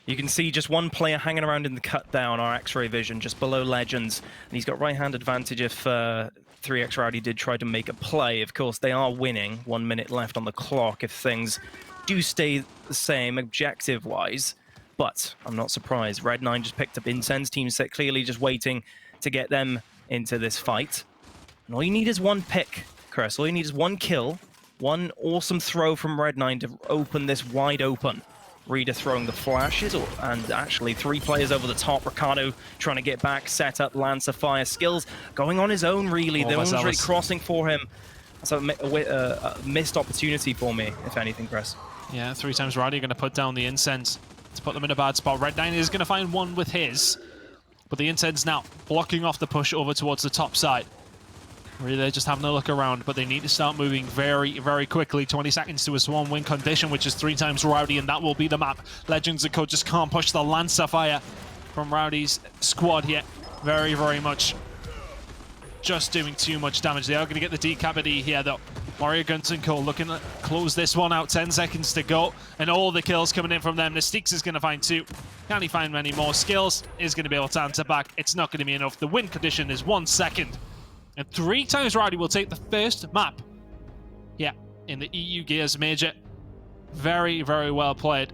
You can see just one player hanging around in the cut there on our X-ray vision, just below Legends. And he's got right-hand advantage if 3xRowdy did try to make a play. Of course, they are winning. 1 minute left on the clock if things do stay the same objective-wise. But I'm not surprised. Red9 just picked up Incense. Team Sick clearly just waiting to get them into this fight. And all you need is one pick, Chris. All you need is one kill, one awesome throw from Red9 to open this wide open. Reader throwing the flashes, and actually 3 players over the top. Ricardo trying to get back, set up Lancer Fire. Skills going on his own, really. No one's really crossing for him. That's a missed opportunity for me, if anything, Chris. Yeah, 3xRowdy going to put down the Incense to put them in a bad spot. Red9 is going to find one with his, but the Incense now blocking off the push over towards the top side. Really, they're just having a look around, but they need to start moving very, very quickly. 20 seconds to a swarm win condition, which is 3xRowdy, and that will be the map. Legends and Co just can't push the Lancer Fire from Rowdy's squad here. Very, very much just doing too much damage. They are going to get the decapity here, though. Warrior Guns and Co looking to close this one out. 10 seconds to go, and all the kills coming in from them. Mystiques is going to find 2. Can he find many more? Skills is going to be able to answer back. It's not going to be enough. The win condition is 1 second. And 3xRowdy will take the first map. Yeah, in the EU Gears Major. Very, very well played.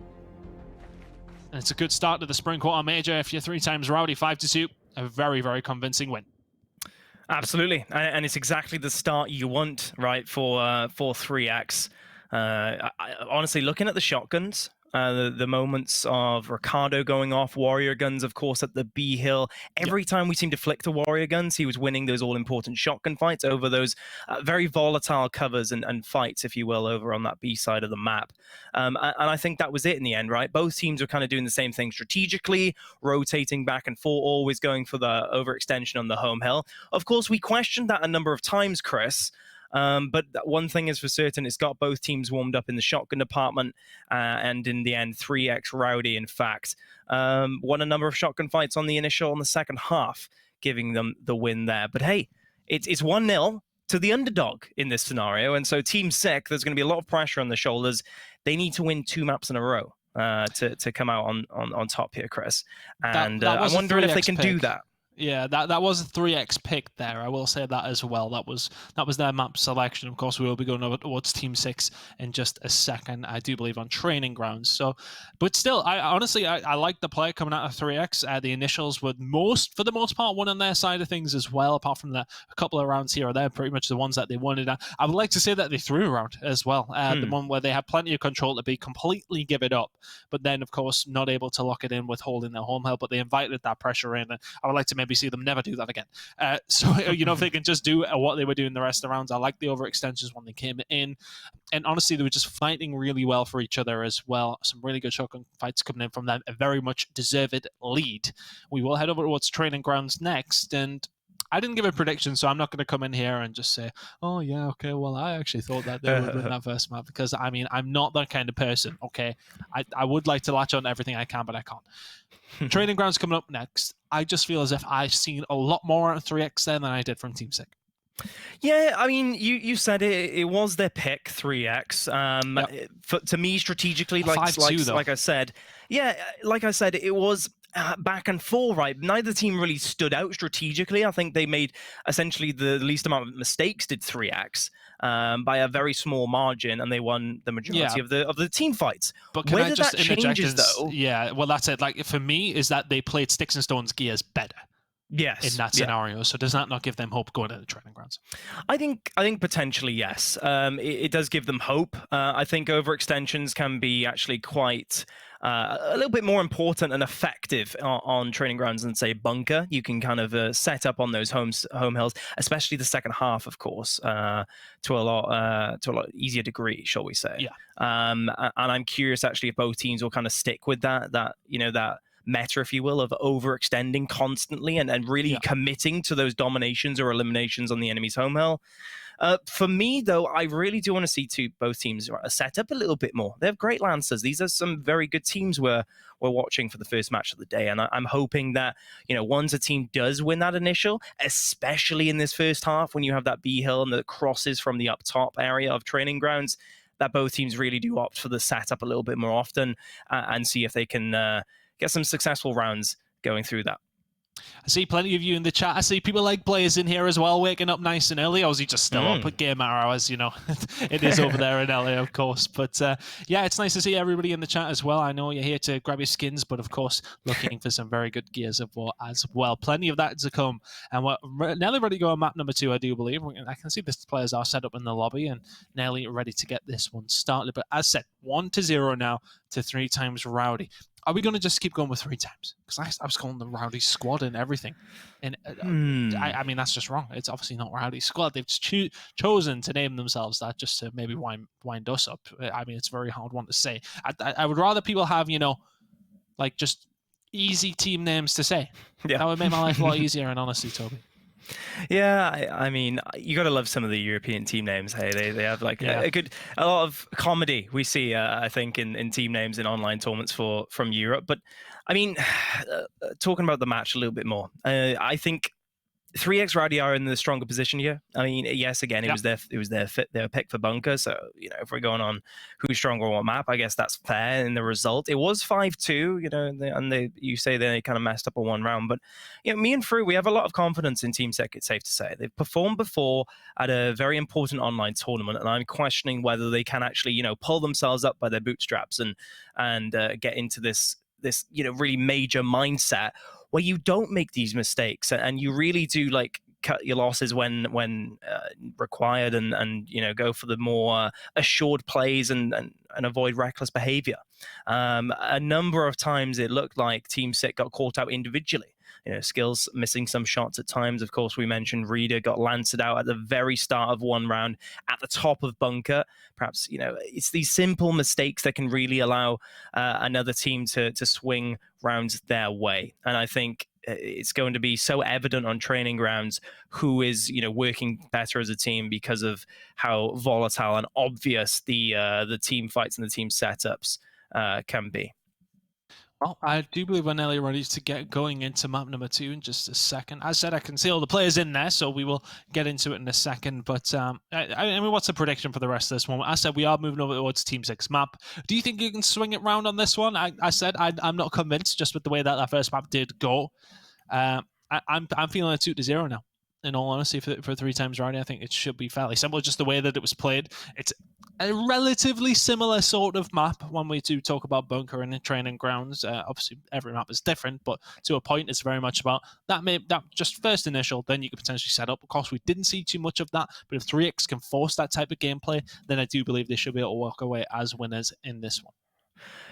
And it's a good start to the Spring Quarter Major. If you're 3xRowdy, 5-2, a very, very convincing win. Absolutely, and it's exactly the start you want, right, for 3x. Honestly, looking at the shotguns, the moments of Ricardo going off, Warrior Guns, of course, at the B hill. Every time we seemed to flick the Warrior Guns, he was winning those all-important shotgun fights over those very volatile covers and fights, if you will, over on that B side of the map. And I think that was it in the end, right? Both teams were kind of doing the same thing strategically, rotating back and forth, always going for the overextension on the home hill. Of course, we questioned that a number of times, Chris. But one thing is for certain, it's got both teams warmed up in the shotgun department, and in the end, 3xRowdy, in fact, won a number of shotgun fights on the second half, giving them the win there. But hey, it's 1-0 to the underdog in this scenario, and so Team Sick, there's going to be a lot of pressure on the shoulders. They need to win 2 maps in a row to come out on top here, Chris. And I'm wondering if they can do that. Yeah, that was a 3x pick there. I will say that as well. That was their map selection. Of course, we will be going over towards Team 6 in just a second. I do believe on training grounds. So, but still, I honestly like the play coming out of 3x. The initials were for the most part, won on their side of things as well. Apart from a couple of rounds here or there, pretty much the ones that they wanted. I would like to say that they threw around as well. The one where they had plenty of control to be completely give it up, but then of course not able to lock it in with holding their home hill. But they invited that pressure in, and I would like to maybe see them never do that again. So, if they can just do what they were doing the rest of the rounds. I like the overextensions when they came in. And honestly, they were just fighting really well for each other as well. Some really good shotgun fights coming in from them. A very much deserved lead. We will head over towards training grounds next. And I didn't give a prediction, so I'm not going to come in here and just say, oh, yeah, okay, well, I actually thought that they would win that first map, because, I mean, I'm not that kind of person, okay? I would like to latch on to everything I can, but I can't. Training grounds coming up next. I just feel as if I've seen a lot more out of 3x there than I did from Team Sick. Yeah, I mean, you said it was their pick, 3x. To me, strategically, like I said, it was back and forth, right? Neither team really stood out strategically. I think they made essentially the least amount of mistakes, did 3x, by a very small margin, and they won the majority of the team fights. But can Whether I just that interject changes, though? Yeah, well, that's it. Like, for me, is that they played Sticks and Stones gears better. Yes, in that scenario. So does that not give them hope going into the training grounds? I think potentially yes. It does give them hope. I think overextensions can be actually quite a little bit more important and effective on training grounds than say bunker. You can kind of set up on those home hills, especially the second half, of course, to a lot easier degree, shall we say? Yeah. And I'm curious actually if both teams will kind of stick with that meta, if you will, of overextending constantly and really committing to those dominations or eliminations on the enemy's home hill. For me, though, I really do want to see both teams set up a little bit more. They have great Lancers. These are some very good teams we're watching for the first match of the day. And I'm hoping that, once a team does win that initial, especially in this first half, when you have that B hill and the crosses from the up top area of training grounds, that both teams really do opt for the setup a little bit more often and see if they can get some successful rounds going through that. I see plenty of you in the chat. I see people like players in here as well, waking up nice and early. Or is he just still up at gamer hours? It is over there in LA, of course. But yeah, it's nice to see everybody in the chat as well. I know you're here to grab your skins, but of course, looking for some very good gears of war as well. Plenty of that to come. And we're nearly ready to go on map number 2, I do believe. I can see the players are set up in the lobby and nearly ready to get this one started. But as said, 1-0 now to 3xRowdy. Are we going to just keep going with 3 times? Because I was calling the Rowdy squad and everything. And I mean, that's just wrong. It's obviously not Rowdy squad. They've chosen to name themselves that just to maybe wind us up. I mean, it's a very hard one to say. I would rather people have, like just easy team names to say. Yeah. That would make my life a lot easier, and honestly, Toby. Yeah, I mean, you got to love some of the European team names. Hey, they have like a lot of comedy we see, I think, in team names in online tournaments from Europe. But I mean, talking about the match a little bit more, I think 3xRowdy are in the stronger position here. I mean, yes, again, it was their pick for bunker. So if we're going on who's stronger on what map, I guess that's fair in the result. It was 5-2, you say they kind of messed up a one round, but me and Fru, we have a lot of confidence in Team Sec. It's safe to say they've performed before at a very important online tournament, and I'm questioning whether they can actually pull themselves up by their bootstraps and get into this really major mindset where you don't make these mistakes and you really do cut your losses when required and go for the more assured plays and avoid reckless behavior. A number of times it looked like Team Sick got caught out individually. Skills missing some shots at times. Of course, we mentioned Reader got lanced out at the very start of one round at the top of bunker. Perhaps, it's these simple mistakes that can really allow another team to swing rounds their way. And I think it's going to be so evident on training grounds who is, working better as a team because of how volatile and obvious the team fights and the team setups can be. Well, I do believe we're nearly ready to get going into map number 2 in just a second. As said, I can see all the players in there, so we will get into it in a second. But I mean, what's the prediction for the rest of this one? As said, we are moving over towards Team 6 map. Do you think you can swing it round on this one? I said I'm not convinced just with the way that first map did go. I'm feeling a 2-0 now. In all honesty, for 3xRowdy, I think it should be fairly simple. Just the way that it was played, it's a relatively similar sort of map when we do talk about bunker and training grounds. Obviously, every map is different, but to a point, it's very much about that just first initial. Then you could potentially set up. Of course, we didn't see too much of that, but if 3x can force that type of gameplay, then I do believe they should be able to walk away as winners in this one.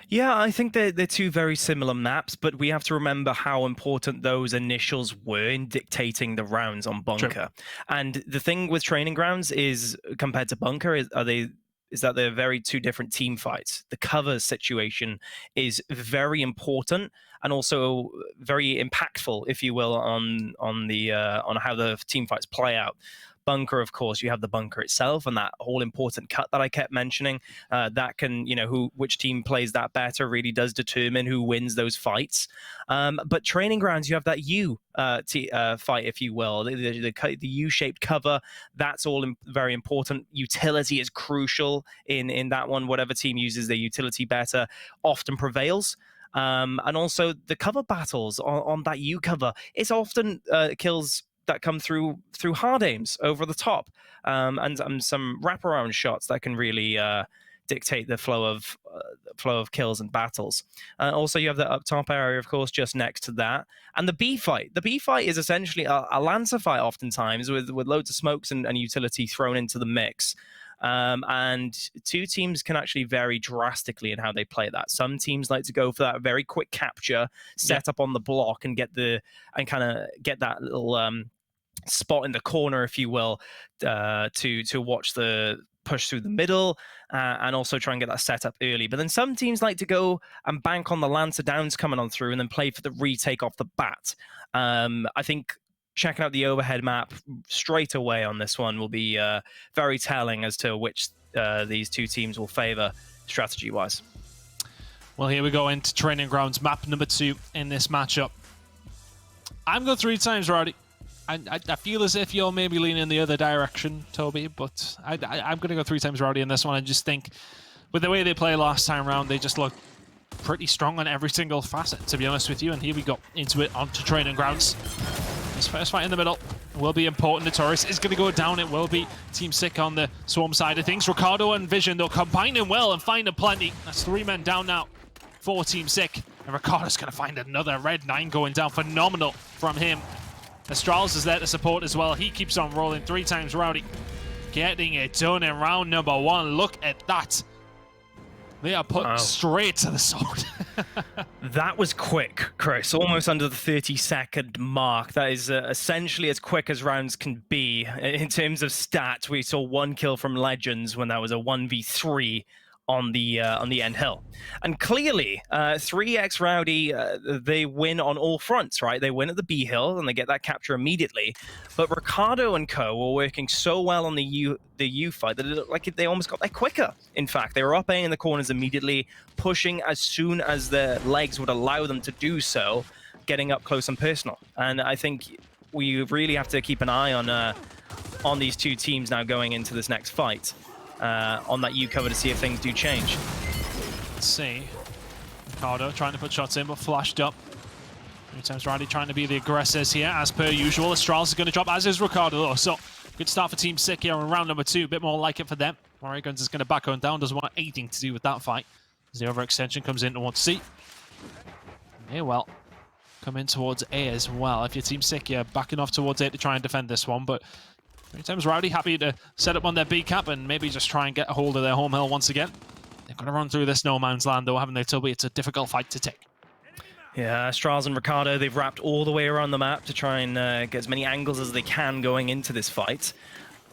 Yeah, I think they're two very similar maps, but we have to remember how important those initials were in dictating the rounds on bunker. True. And the thing with training grounds is, compared to bunker, is that they're very two different team fights. The cover situation is very important and also very impactful, if you will, on how the team fights play out. Bunker, of course, you have the bunker itself and that whole important cut that I kept mentioning. That can, which team plays that better really does determine who wins those fights. But training grounds, you have that U fight, if you will, the U-shaped cover. That's all very important. Utility is crucial in that one. Whatever team uses their utility better often prevails. And also the cover battles on that U cover. It's often kills that come through hard aims over the top, and some wraparound shots that can really dictate the flow of kills and battles. Also, you have the up top area, of course, just next to that, and the B fight. The B fight is essentially a Lancer fight, oftentimes with loads of smokes and utility thrown into the mix. And two teams can actually vary drastically in how they play that. Some teams like to go for that very quick capture, set up on the block, and get that little spot in the corner, if you will, to watch the push through the middle, and also try and get that set up early. But then some teams like to go and bank on the Lancer downs coming on through and then play for the retake off the bat. I think checking out the overhead map straight away on this one will be very telling as to which these two teams will favor strategy-wise. Well, here we go into Training Grounds, map number 2 in this matchup. I'm going 3xRowdy. I feel as if you're maybe leaning the other direction, Toby, but I'm going to go 3xRowdy in this one. I just think with the way they played last time around, they just look pretty strong on every single facet, to be honest with you. And here we go into it, onto Training Grounds. This first fight in the middle will be important. Notorious is going to go down. It will be Team Sick on the Swarm side of things. Ricardo and Vision, they'll combine in well and find a plenty. That's 3 men down now for Team Sick. And Ricardo's going to find another red 9 going down. Phenomenal from him. Astrals is there to support as well. He keeps on rolling. 3xRowdy getting it done in round number 1. Look at that. They are put straight to the sword. That was quick, Chris. Almost under the 30-second mark. That is essentially as quick as rounds can be. In terms of stats, we saw 1 kill from Legends when that was a 1v3 on the end hill. And clearly, 3xRowdy, they win on all fronts, right? They win at the B hill and they get that capture immediately. But Ricardo and co were working so well on the U fight that it looked like they almost got there quicker. In fact, they were up A in the corners immediately, pushing as soon as their legs would allow them to do so, getting up close and personal. And I think we really have to keep an eye on these two teams now going into this next fight. On that U cover to see if things do change. Let's see. Ricardo trying to put shots in, but flashed up. 3xRowdy trying to be the aggressors here, as per usual. Astrals is going to drop, as is Ricardo, though. So, good start for Team Sick here in round number 2. A bit more like it for them. Warrior Guns is going to back on down, doesn't want anything to do with that fight. As the overextension comes in towards C. May well come in towards A as well. If you're Team Sick, you're backing off towards A to try and defend this one, but 3xRowdy happy to set up on their B cap and maybe just try and get a hold of their home hill once again. They've got to run through this no man's land though, haven't they, Toby? It's a difficult fight to take. Yeah, Astrals and Ricardo, they've wrapped all the way around the map to try and get as many angles as they can going into this fight.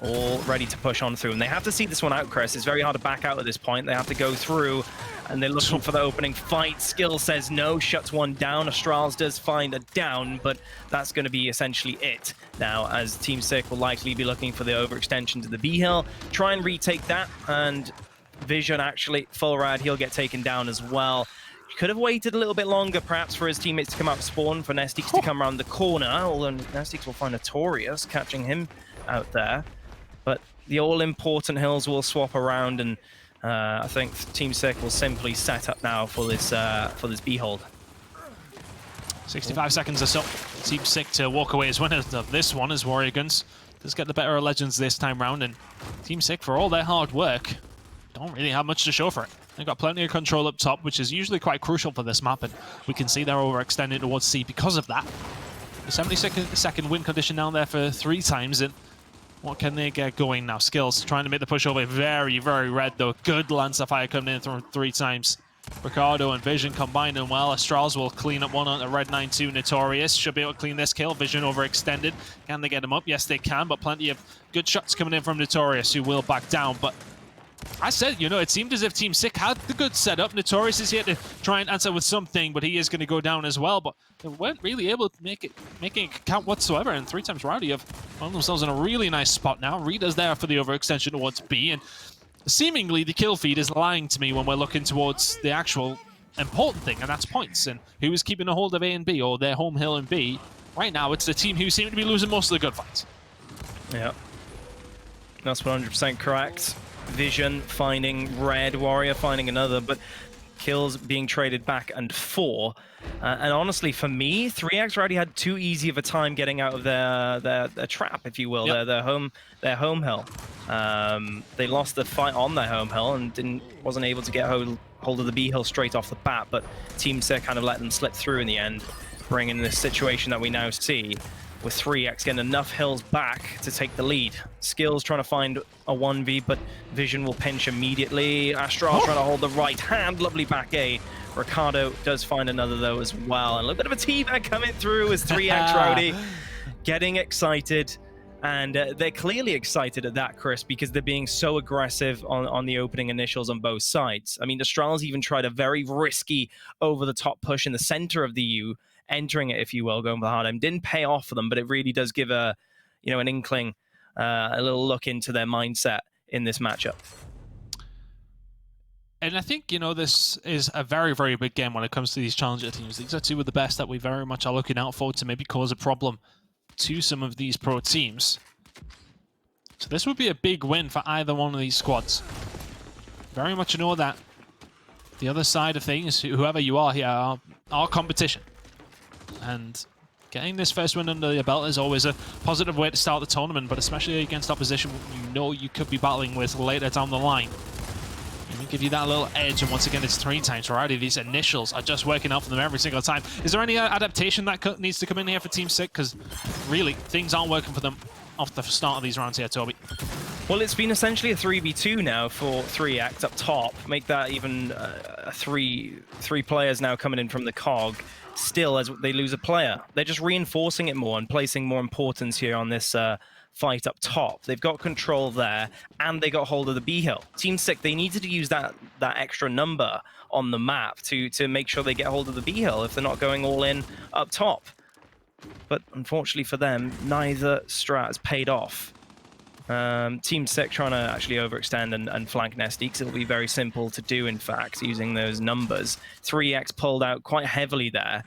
All ready to push on through. And they have to see this one out, Chris. It's very hard to back out at this point. They have to go through, and they're looking for the opening fight. Skill says no, shuts one down. Astrals does find a down, but that's going to be essentially it. Now, as Team Sick will likely be looking for the overextension to the B hill, try and retake that, and Vision actually, full rad, he'll get taken down as well. Could have waited a little bit longer, perhaps, for his teammates to come out spawn, for Nestix to come around the corner, although Nestix will find Notorious, catching him out there. But the all-important hills will swap around, and I think Team Sick will simply set up now for this B-hold. 65 seconds or so. Team Sick to walk away as winners of this one as Warrior Guns does get the better of Legends this time round, and Team Sick, for all their hard work, don't really have much to show for it. They've got plenty of control up top, which is usually quite crucial for this map, and we can see they're overextending towards C because of that. The 72nd win condition down there for 3 times, and what can they get going now? Skills trying to make the push over. Very, very red, though. Good Lancer fire coming in from 3 times. Ricardo and Vision combining well. Astrals will clean up one on the red 9-2. Notorious should be able to clean this kill. Vision overextended. Can they get him up? Yes, they can, but plenty of good shots coming in from Notorious, who will back down. But I said, you know, it seemed as if Team Sick had the good setup. Notorious is here to try and answer with something, but he is going to go down as well. But they weren't really able to making it count whatsoever. And 3xRowdy have found themselves in a really nice spot now. Rita's there for the overextension towards B, and seemingly the kill feed is lying to me when we're looking towards the actual important thing, and that's points. And who is keeping a hold of A and B, or their home hill and B? Right now, it's the team who seem to be losing most of the good fights. Yeah, that's 100% correct. Vision finding red, Warrior finding another, but Kills being traded back and 4. And honestly, for me, 3xRowdy had too easy of a time getting out of their trap, if you will, Yep. their home hill. They lost the fight on their home hill and wasn't able to get hold of the B hill straight off the bat, but Team Sick kind of let them slip through in the end, bringing this situation that we now see with 3x getting enough hills back to take the lead. Skills trying to find a 1v, but Vision will pinch immediately. Astral trying to hold the right hand, lovely back A. Ricardo does find another though as well, and a little bit of a teabag coming through as 3xRowdy getting excited. And they're clearly excited at that, Chris, because they're being so aggressive on the opening initials on both sides. I mean, Astral's even tried a very risky over-the-top push in the center of the U, entering it, if you will, going for the hard aim. Didn't pay off for them, but it really does give an inkling, a little look into their mindset in this matchup. And I think, this is a very, very big game when it comes to these challenger teams. These are two of the best that we very much are looking out for to maybe cause a problem to some of these pro teams. So this would be a big win for either one of these squads. Very much know that the other side of things, whoever you are here, are competition. And getting this first win under your belt is always a positive way to start the tournament, but especially against opposition you could be battling with later down the line. Let me give you that little edge, and once again, it's 3xRowdy. These initials are just working out for them every single time. Is there any adaptation that needs to come in here for Team Sick? Because really, things aren't working for them off the start of these rounds here, Toby. Well, it's been essentially a 3v2 now for 3x up top. Make that even three players now coming in from the cog. Still, as they lose a player, they're just reinforcing it more and placing more importance here on this fight up top. They've got control there, and they got hold of the B hill. Team Sick, they needed to use that extra number on the map to make sure they get hold of the B hill if they're not going all in up top. But unfortunately for them, neither strat has paid off. Team Sick trying to actually overextend and flank Nesteeks. It'll be very simple to do, in fact, using those numbers. 3x pulled out quite heavily there,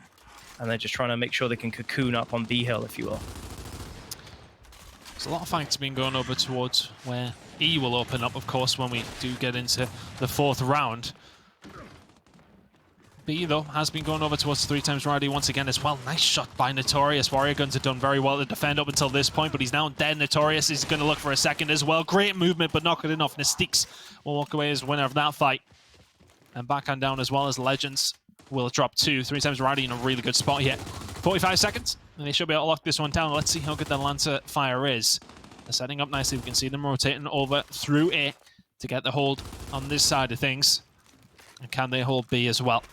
and they're just trying to make sure they can cocoon up on B hill, if you will. There's a lot of fights being going over towards where E will open up, of course, when we do get into the 4th round. B, though, has been going over towards 3xRowdy once again as well. Nice shot by Notorious. Warrior Guns have done very well to defend up until this point, but he's now dead. Notorious is going to look for a second as well. Great movement, but not good enough. Nesteeks will walk away as winner of that fight. And backhand down as well as Legends will drop 2. 3xRowdy in a really good spot here. 45 seconds, and they should be able to lock this one down. Let's see how good the Lancer fire is. They're setting up nicely. We can see them rotating over through A to get the hold on this side of things. And can they hold B as well?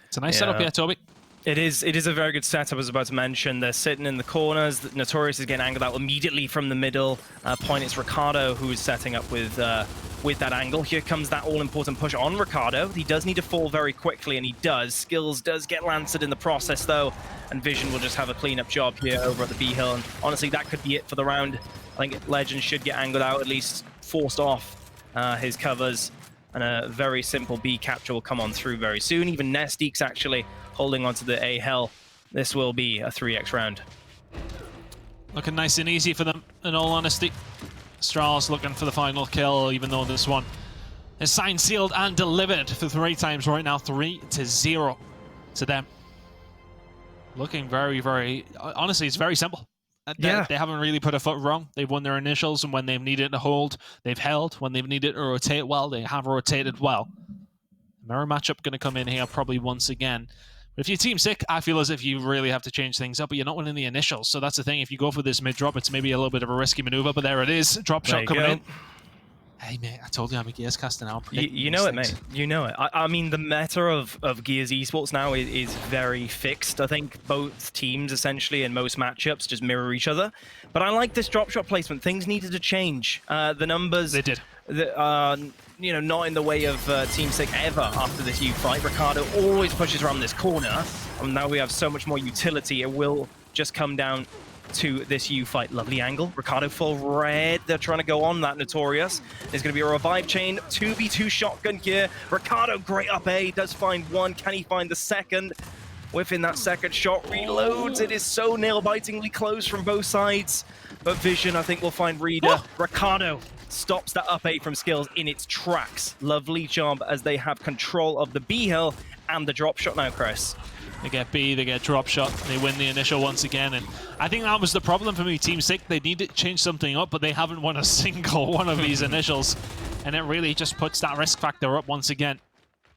It's a nice setup here, Toby. It is a very good setup, I was about to mention. They're sitting in the corners. Notorious is getting angled out immediately from the middle point. It's Ricardo who is setting up with that angle. Here comes that all-important push on Ricardo. He does need to fall very quickly, and he does. Skills does get lanced in the process, though, and Vision will just have a cleanup job here over at the B hill. And honestly, that could be it for the round. I think Legend should get angled out, at least forced off his covers. And a very simple B capture will come on through very soon. Even Nesteeks actually holding onto the A hill. This will be a 3x round. Looking nice and easy for them, in all honesty. Strauss looking for the final kill, even though this one is signed, sealed, and delivered for 3x right now. 3-0 to them. Looking very, very... Honestly, it's very simple. Yeah. They haven't really put a foot wrong. They've won their initials, and when they've needed to hold, they've held. When they've needed to rotate well, they have rotated well. Mirror matchup going to come in here probably once again. But if you're Team Sick, I feel as if you really have to change things up, but you're not winning the initials. So that's the thing. If you go for this mid-drop, it's maybe a little bit of a risky maneuver, but there it is. Drop shot coming in. Hey, mate, I told you I'm a Gears caster now. You know it, mate. You know it. I mean, the meta of Gears esports now is very fixed. I think both teams, essentially, in most matchups, just mirror each other. But I like this drop shot placement. Things needed to change. The numbers... They did. Not in the way of Team Sick ever after this U fight. Ricardo always pushes around this corner. And now we have so much more utility. It will just come down to this U fight. Lovely angle. Ricardo full red. They're trying to go on that Notorious. There's going to be a revive chain. 2v2 shotgun here. Ricardo, great up A. Does find one. Can he find the second? Within that second shot, reloads. It is so nail-bitingly close from both sides. But Vision, I think, will find Reader. Ricardo stops that up A from Skills in its tracks. Lovely job as they have control of the B hill and the drop shot now, Chris. They get B, they get drop shot, they win the initial once again, and I think that was the problem for me, Team Sick. They need to change something up, but they haven't won a single one of these initials, and it really just puts that risk factor up once again.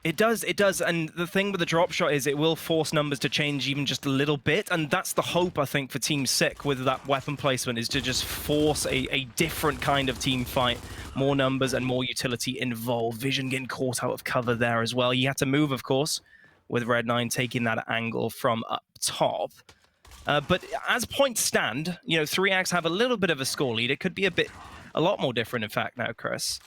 It does, and the thing with the drop shot is it will force numbers to change even just a little bit, and that's the hope, I think, for Team Sick with that weapon placement, is to just force a different kind of team fight. More numbers and more utility involved. Vision getting caught out of cover there as well. You had to move, of course, with Red9 taking that angle from up top. But as points stand, 3x have a little bit of a score lead. It could be a lot more different, in fact, now, Chris.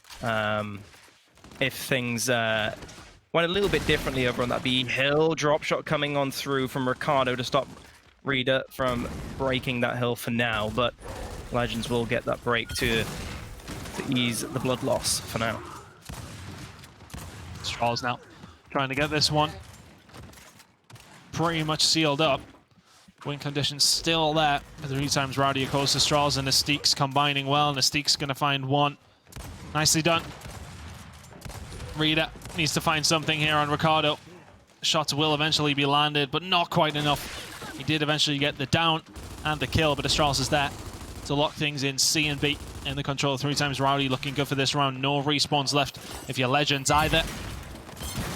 If things went a little bit differently over on that B hill. Drop shot coming on through from Ricardo to stop Reader from breaking that hill for now. But Legends will get that break to ease the blood loss for now. Straws now trying to get this one pretty much sealed up. Win conditions still there. 3xRowdy, of course, the Straws and the Steaks combining well, and the Steaks going to find one. Nicely done. Reader needs to find something here on Ricardo. Shots will eventually be landed, but not quite enough. He did eventually get the down and the kill, but the Straws is there to lock things in C and B in the control. 3xRowdy looking good for this round. No respawns left if you're Legends either.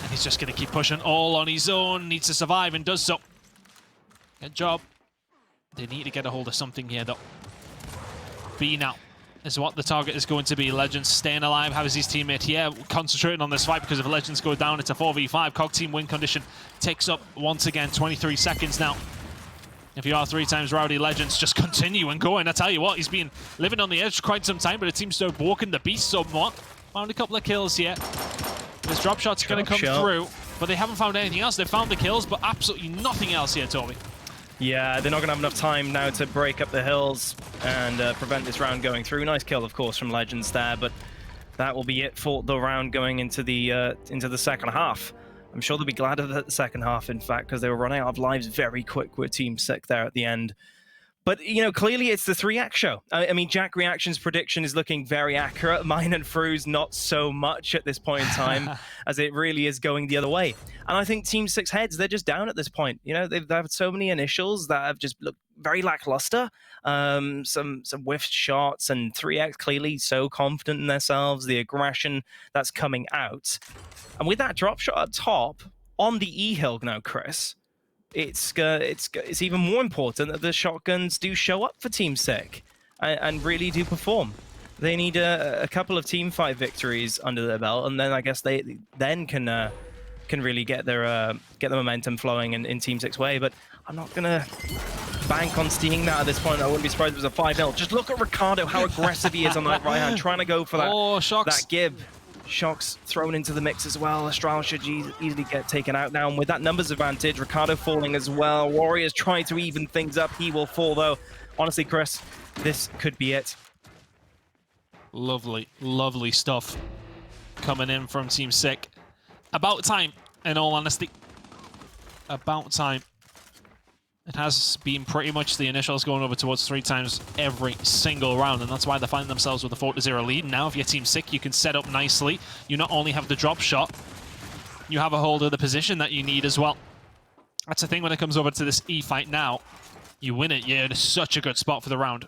And he's just going to keep pushing all on his own. Needs to survive and does so. Good job. They need to get a hold of something here, though. B now is what the target is going to be. Legends staying alive. How is his teammate here? Concentrating on this fight because if Legends go down, it's a 4v5. Cog team win condition takes up once again 23 seconds now. If you are 3xRowdy, Legends just continue and going. I tell you what, he's been living on the edge quite some time, but it seems to have woken the beast somewhat. Found a couple of kills here. This drop shot's going to come through, but they haven't found anything else. They've found the kills, but absolutely nothing else here, Toby. Yeah, they're not going to have enough time now to break up the hills and prevent this round going through. Nice kill, of course, from Legends there, but that will be it for the round going into the second half. I'm sure they'll be glad of the second half, in fact, because they were running out of lives very quick with Team Sick there at the end. But, clearly it's the 3x show. I mean, Jack Reaction's prediction is looking very accurate. Mine and Fru's not so much at this point in time, as it really is going the other way. And I think Team Sick's heads, they're just down at this point. They've had so many initials that have just looked very lackluster. Some whiffed shots, and 3x clearly so confident in themselves, the aggression that's coming out. And with that drop shot up top, on the E-hill now, Chris, it's even more important that the shotguns do show up for Team Sick and really do perform. They need a couple of team fight victories under their belt, and then I guess they then can really get the momentum flowing in Team Sick's way. But I'm not gonna bank on seeing that at this point. I wouldn't be surprised if it was a 5-0. Just look at Ricardo, how aggressive he is on that right hand, trying to go for that. Oh, Shocks. That give. Shocks thrown into the mix as well. Astral should easily get taken out now. And with that numbers advantage, Ricardo falling as well. Warriors trying to even things up. He will fall, though. Honestly, Chris, this could be it. Lovely, lovely stuff coming in from Team Sick. About time, in all honesty. About time. It has been pretty much the initials going over towards 3x every single round, and that's why they find themselves with a 4-0 lead. Now, if you're Team Sick, you can set up nicely. You not only have the drop shot, you have a hold of the position that you need as well. That's the thing when it comes over to this E fight now. You win it, you're in such a good spot for the round.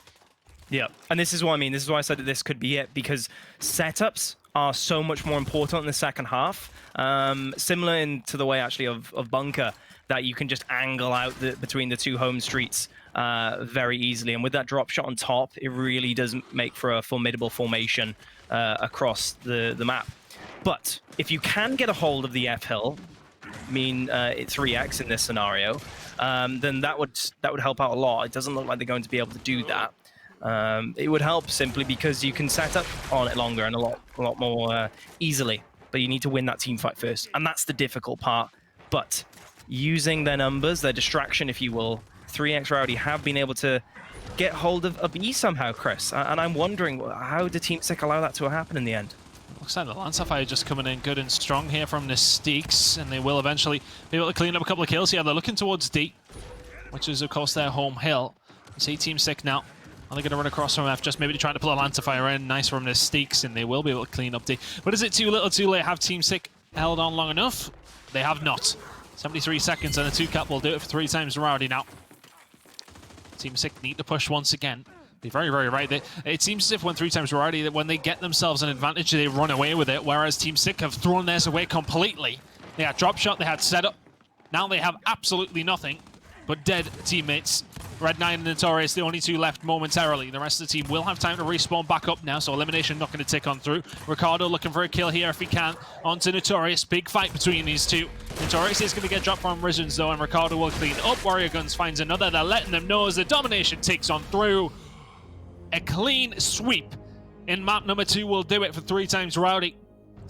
Yeah, and this is what I mean. This is why I said that this could be it, because setups are so much more important in the second half. Similar to the way, actually, of Bunker, that you can just angle out between the two home streets very easily. And with that drop shot on top, it really does make for a formidable formation across the map. But if you can get a hold of the F-hill, I mean, it's 3x in this scenario, then that would help out a lot. It doesn't look like they're going to be able to do that. It would help simply because you can set up on it longer and a lot more easily. But you need to win that team fight first, and that's the difficult part. But using their numbers, their distraction, if you will, 3xRowdy have been able to get hold of a B somehow, Chris. And I'm wondering, how did Team Sick allow that to happen in the end? Looks like the Lancerfire just coming in good and strong here from the Steaks, and they will eventually be able to clean up a couple of kills here. They're looking towards D, which is, of course, their home hill. You see Team Sick now Are they going to run across from F, just maybe trying to pull a Lancerfire in? Nice from the Steaks, and they will be able to clean up D. But is it too little too late? Have Team Sick held on long enough? They have not. 73 seconds and a 2-cap will do it for 3xRowdy now. Team Sick need to push once again. They're very, very right. It seems as if when 3xRowdy, that when they get themselves an advantage, they run away with it, whereas Team Sick have thrown theirs away completely. They had drop shot, they had setup. Now they have absolutely nothing but dead teammates. Red 9 and Notorious, the only two left momentarily. The rest of the team will have time to respawn back up now, so elimination not going to tick on through. Ricardo looking for a kill here if he can. Onto Notorious, big fight between these two. Notorious is going to get dropped from Rizzens though, and Ricardo will clean up. Warrior Guns finds another. They're letting them know as the domination takes on through. A clean sweep in map number 2 will do it for 3xRowdy.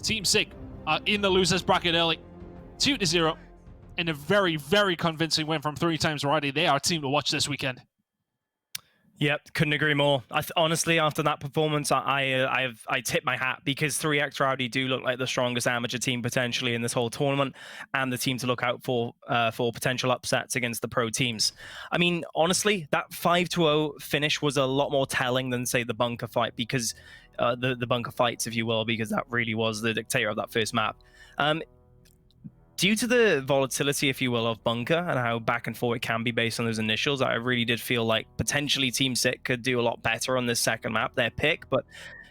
Team Sick are in the losers bracket early. 2-0. In a very, very convincing win from 3xRowdy. They are a team to watch this weekend. Yep, couldn't agree more. Honestly, after that performance, I tip my hat, because 3xRowdy do look like the strongest amateur team potentially in this whole tournament, and the team to look out for potential upsets against the pro teams. I mean, honestly, that 5-0 finish was a lot more telling than, say, the bunker fight, because the bunker fights, if you will, because that really was the dictator of that first map. Due to the volatility, if you will, of bunker and how back and forth it can be based on those initials, I really did feel like potentially Team Sick could do a lot better on this second map, their pick. But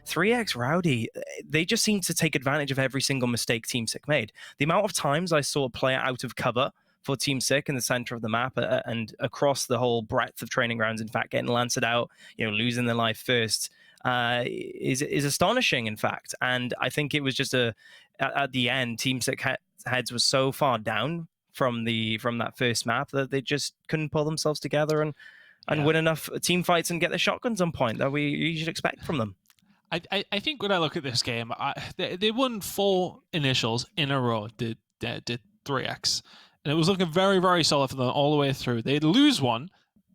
3xRowdy, they just seem to take advantage of every single mistake Team Sick made. The amount of times I saw a player out of cover for Team Sick in the center of the map and across the whole breadth of training grounds, in fact, getting lanced out, losing their life first, is astonishing, in fact. And I think it was just at the end, Team Sick heads was so far down from that first map that they just couldn't pull themselves together and win enough team fights and get the shotguns on point that we usually expect from them. I think when I look at this game, they won 4 initials in a row, did 3x. And it was looking very, very solid for them all the way through. They'd lose one,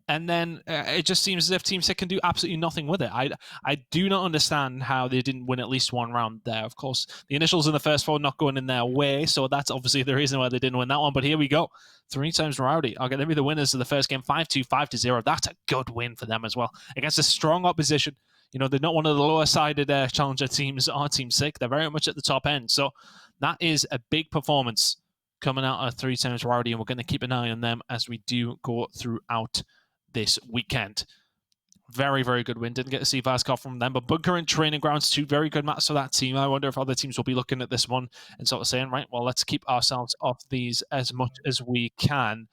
and then it just seems as if Team Sick can do absolutely nothing with it. I do not understand how they didn't win at least one round there. Of course, the initials in the first 4 not going in their way, so that's obviously the reason why they didn't win that one. But here we go. 3xRowdy are going to be the winners of the first game, 5-2, 5-0. That's a good win for them as well, against a strong opposition. They're not one of the lower-sided challenger teams or Team Sick. They're very much at the top end. So that is a big performance coming out of 3xRowdy, and we're going to keep an eye on them as we do go throughout this weekend. Very, very good win. Didn't get to see Vaskov from them, but bunker and training grounds, 2 very good maps for that team. I wonder if other teams will be looking at this one and sort of saying, right, well, let's keep ourselves off these as much as we can.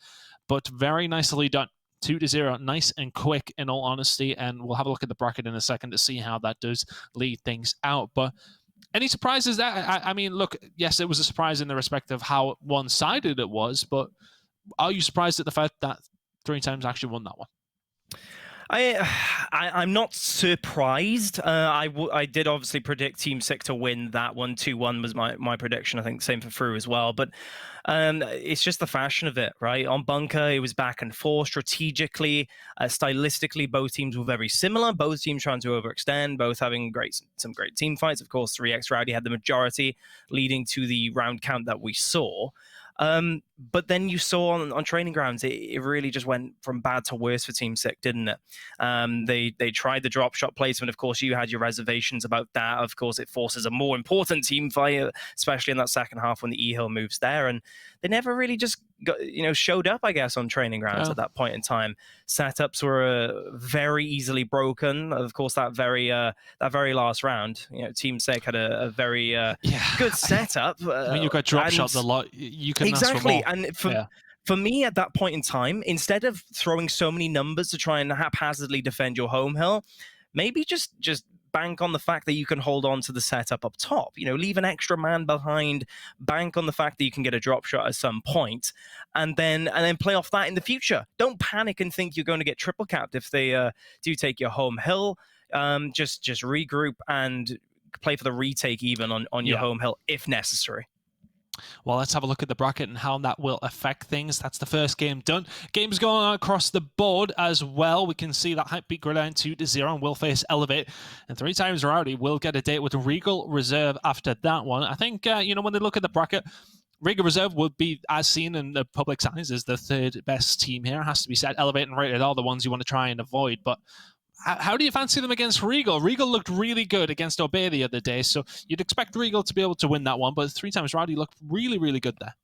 But very nicely done. 2-0, nice and quick, in all honesty, and we'll have a look at the bracket in a second to see how that does lead things out. But any surprises there? I mean, look, yes, it was a surprise in the respect of how one-sided it was, but are you surprised at the fact that 3x actually won that one? I'm not surprised. I did obviously predict Team Sick to win that one. 2-1 was my prediction. I think same for Fru as well. But it's just the fashion of it, right? On bunker, it was back and forth strategically, stylistically. Both teams were very similar. Both teams trying to overextend, both having some great team fights. Of course, 3xRowdy had the majority, leading to the round count that we saw. But then you saw on training grounds, it really just went from bad to worse for Team Sick, didn't it? They tried the drop shot placement. Of course, you had your reservations about that. Of course, it forces a more important team fight, especially in that second half when the E-Hill moves there. And they never really just showed up, I guess, on training grounds at that point in time. Setups were very easily broken. Of course, that very last round, Team Sick had a very good setup. When you've got drop shots a lot, you can exactly. Ask for more. And for me, at that point in time, instead of throwing so many numbers to try and haphazardly defend your home hill, maybe just bank on the fact that you can hold on to the setup up top. Leave an extra man behind, bank on the fact that you can get a drop shot at some point, and then play off that in the future. Don't panic and think you're going to get triple capped if they do take your home hill. Just regroup and play for the retake even on your home hill if necessary. Well, let's have a look at the bracket and how that will affect things. That's the first game done. Games going on across the board as well. We can see that Hype beat Gridiron 2-0 and will face Elevate. And 3xRowdy will get a date with Regal Reserve after that one. I think, when they look at the bracket, Regal Reserve would be, as seen in the public's eyes, as the third best team here. It has to be said. Elevate and Rated are the ones you want to try and avoid. But How do you fancy them against Regal? Regal looked really good against Obey the other day, so you'd expect Regal to be able to win that one, but 3xRowdy looked really, really good there.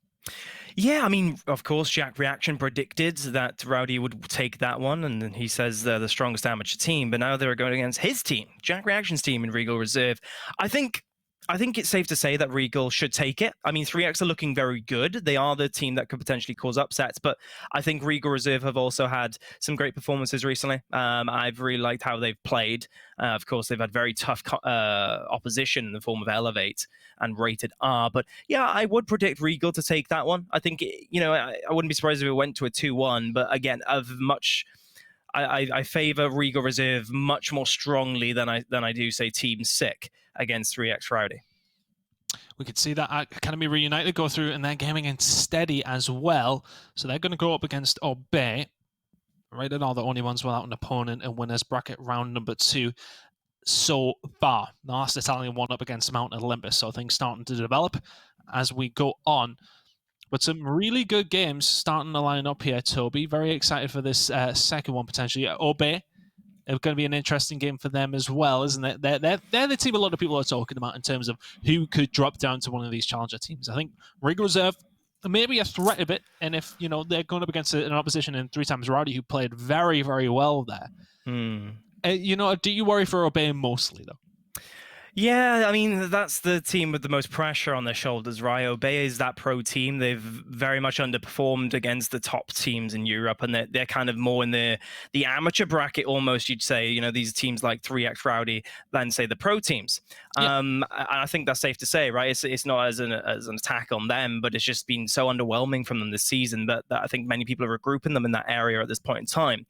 Yeah, I mean, of course, Jack Reaction predicted that Rowdy would take that one, and he says they're the strongest amateur team, but now they're going against his team, Jack Reaction's team in Regal Reserve. I think it's safe to say that Regal should take it. I mean, 3x are looking very good. They are the team that could potentially cause upsets, but I think Regal Reserve have also had some great performances recently. I've really liked how they've played. Of course, they've had very tough opposition in the form of Elevate and Rated R. But yeah, I would predict Regal to take that one. I think, I wouldn't be surprised if it went to a 2-1. But again, I favor Regal Reserve much more strongly than I do, say, Team Sick against 3xRowdy. We could see that Academy Reunited go through in their game against Steady as well. So they're going to go up against Obey. Right, and all the only ones without an opponent in winners bracket round number 2 so far. The last Italian one up against Mount Olympus, so things starting to develop as we go on. But some really good games starting to line up here, Toby. Very excited for this second one potentially. Obey, it's going to be an interesting game for them as well, isn't it? They're the team a lot of people are talking about in terms of who could drop down to one of these challenger teams. I think Regal Reserve maybe a threat of it, and if they're going up against an opposition in 3xRowdy who played very, very well there. Do you worry for Obey mostly though? Yeah, I mean, that's the team with the most pressure on their shoulders, right? Obey is that pro team. They've very much underperformed against the top teams in Europe, and they're kind of more in the amateur bracket almost, you'd say. These teams like 3xRowdy than, say, the pro teams. Yeah. I think that's safe to say, right? It's not as an attack on them, but it's just been so underwhelming from them this season that I think many people are regrouping them in that area at this point in time.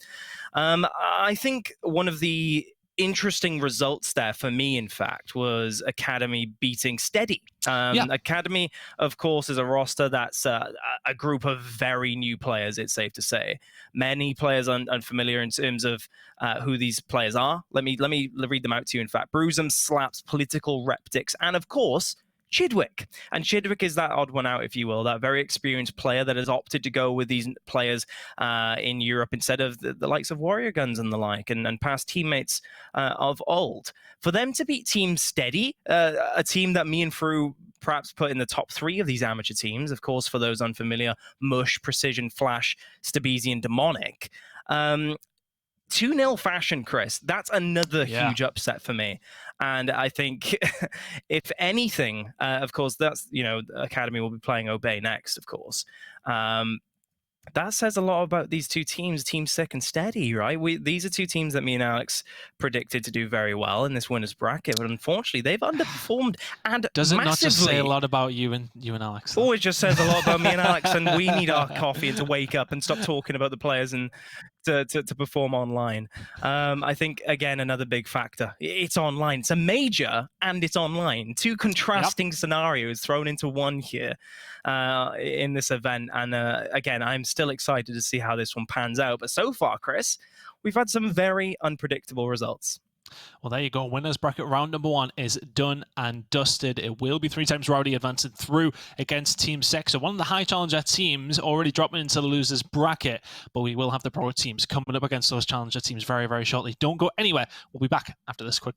I think one of the interesting results there for me, in fact, was Academy beating Steady. Academy, of course, is a roster that's a group of very new players, it's safe to say. Many players unfamiliar in terms of who these players are. Let me read them out to you, in fact. Bruisem, Slaps, Political, Reptix, and of course, Chidwick. And Chidwick is that odd one out, if you will, that very experienced player that has opted to go with these players in Europe instead of the likes of Warrior Guns and the like, and past teammates of old. For them to beat Team Steady, a team that me and Fru perhaps put in the top 3 of these amateur teams, of course, for those unfamiliar, Mush, Precision, Flash, Stabisi, and Demonic. 2-0 fashion, Chris. That's another huge upset for me. And I think, if anything, of course, that's, Academy will be playing Obey next, of course. That says a lot about these two teams, Team Sick and Steady, right? These are two teams that me and Alex predicted to do very well in this winners bracket, but unfortunately, they've underperformed and does it massively. Not just say a lot about you and Alex? Oh, it just says a lot about me and Alex, and we need our coffee and to wake up and stop talking about the players and to perform online. I think, again, another big factor. It's online. It's a major and it's online. Two contrasting scenarios thrown into one here in this event. And again, I'm still excited to see how this one pans out. But so far, Chris, we've had some very unpredictable results. Well, there you go. Winners bracket round number 1 is done and dusted. It will be 3xRowdy advancing through against Team 6. So one of the high challenger teams already dropping into the losers bracket, but we will have the pro teams coming up against those challenger teams very, very shortly. Don't go anywhere. We'll be back after this quick break.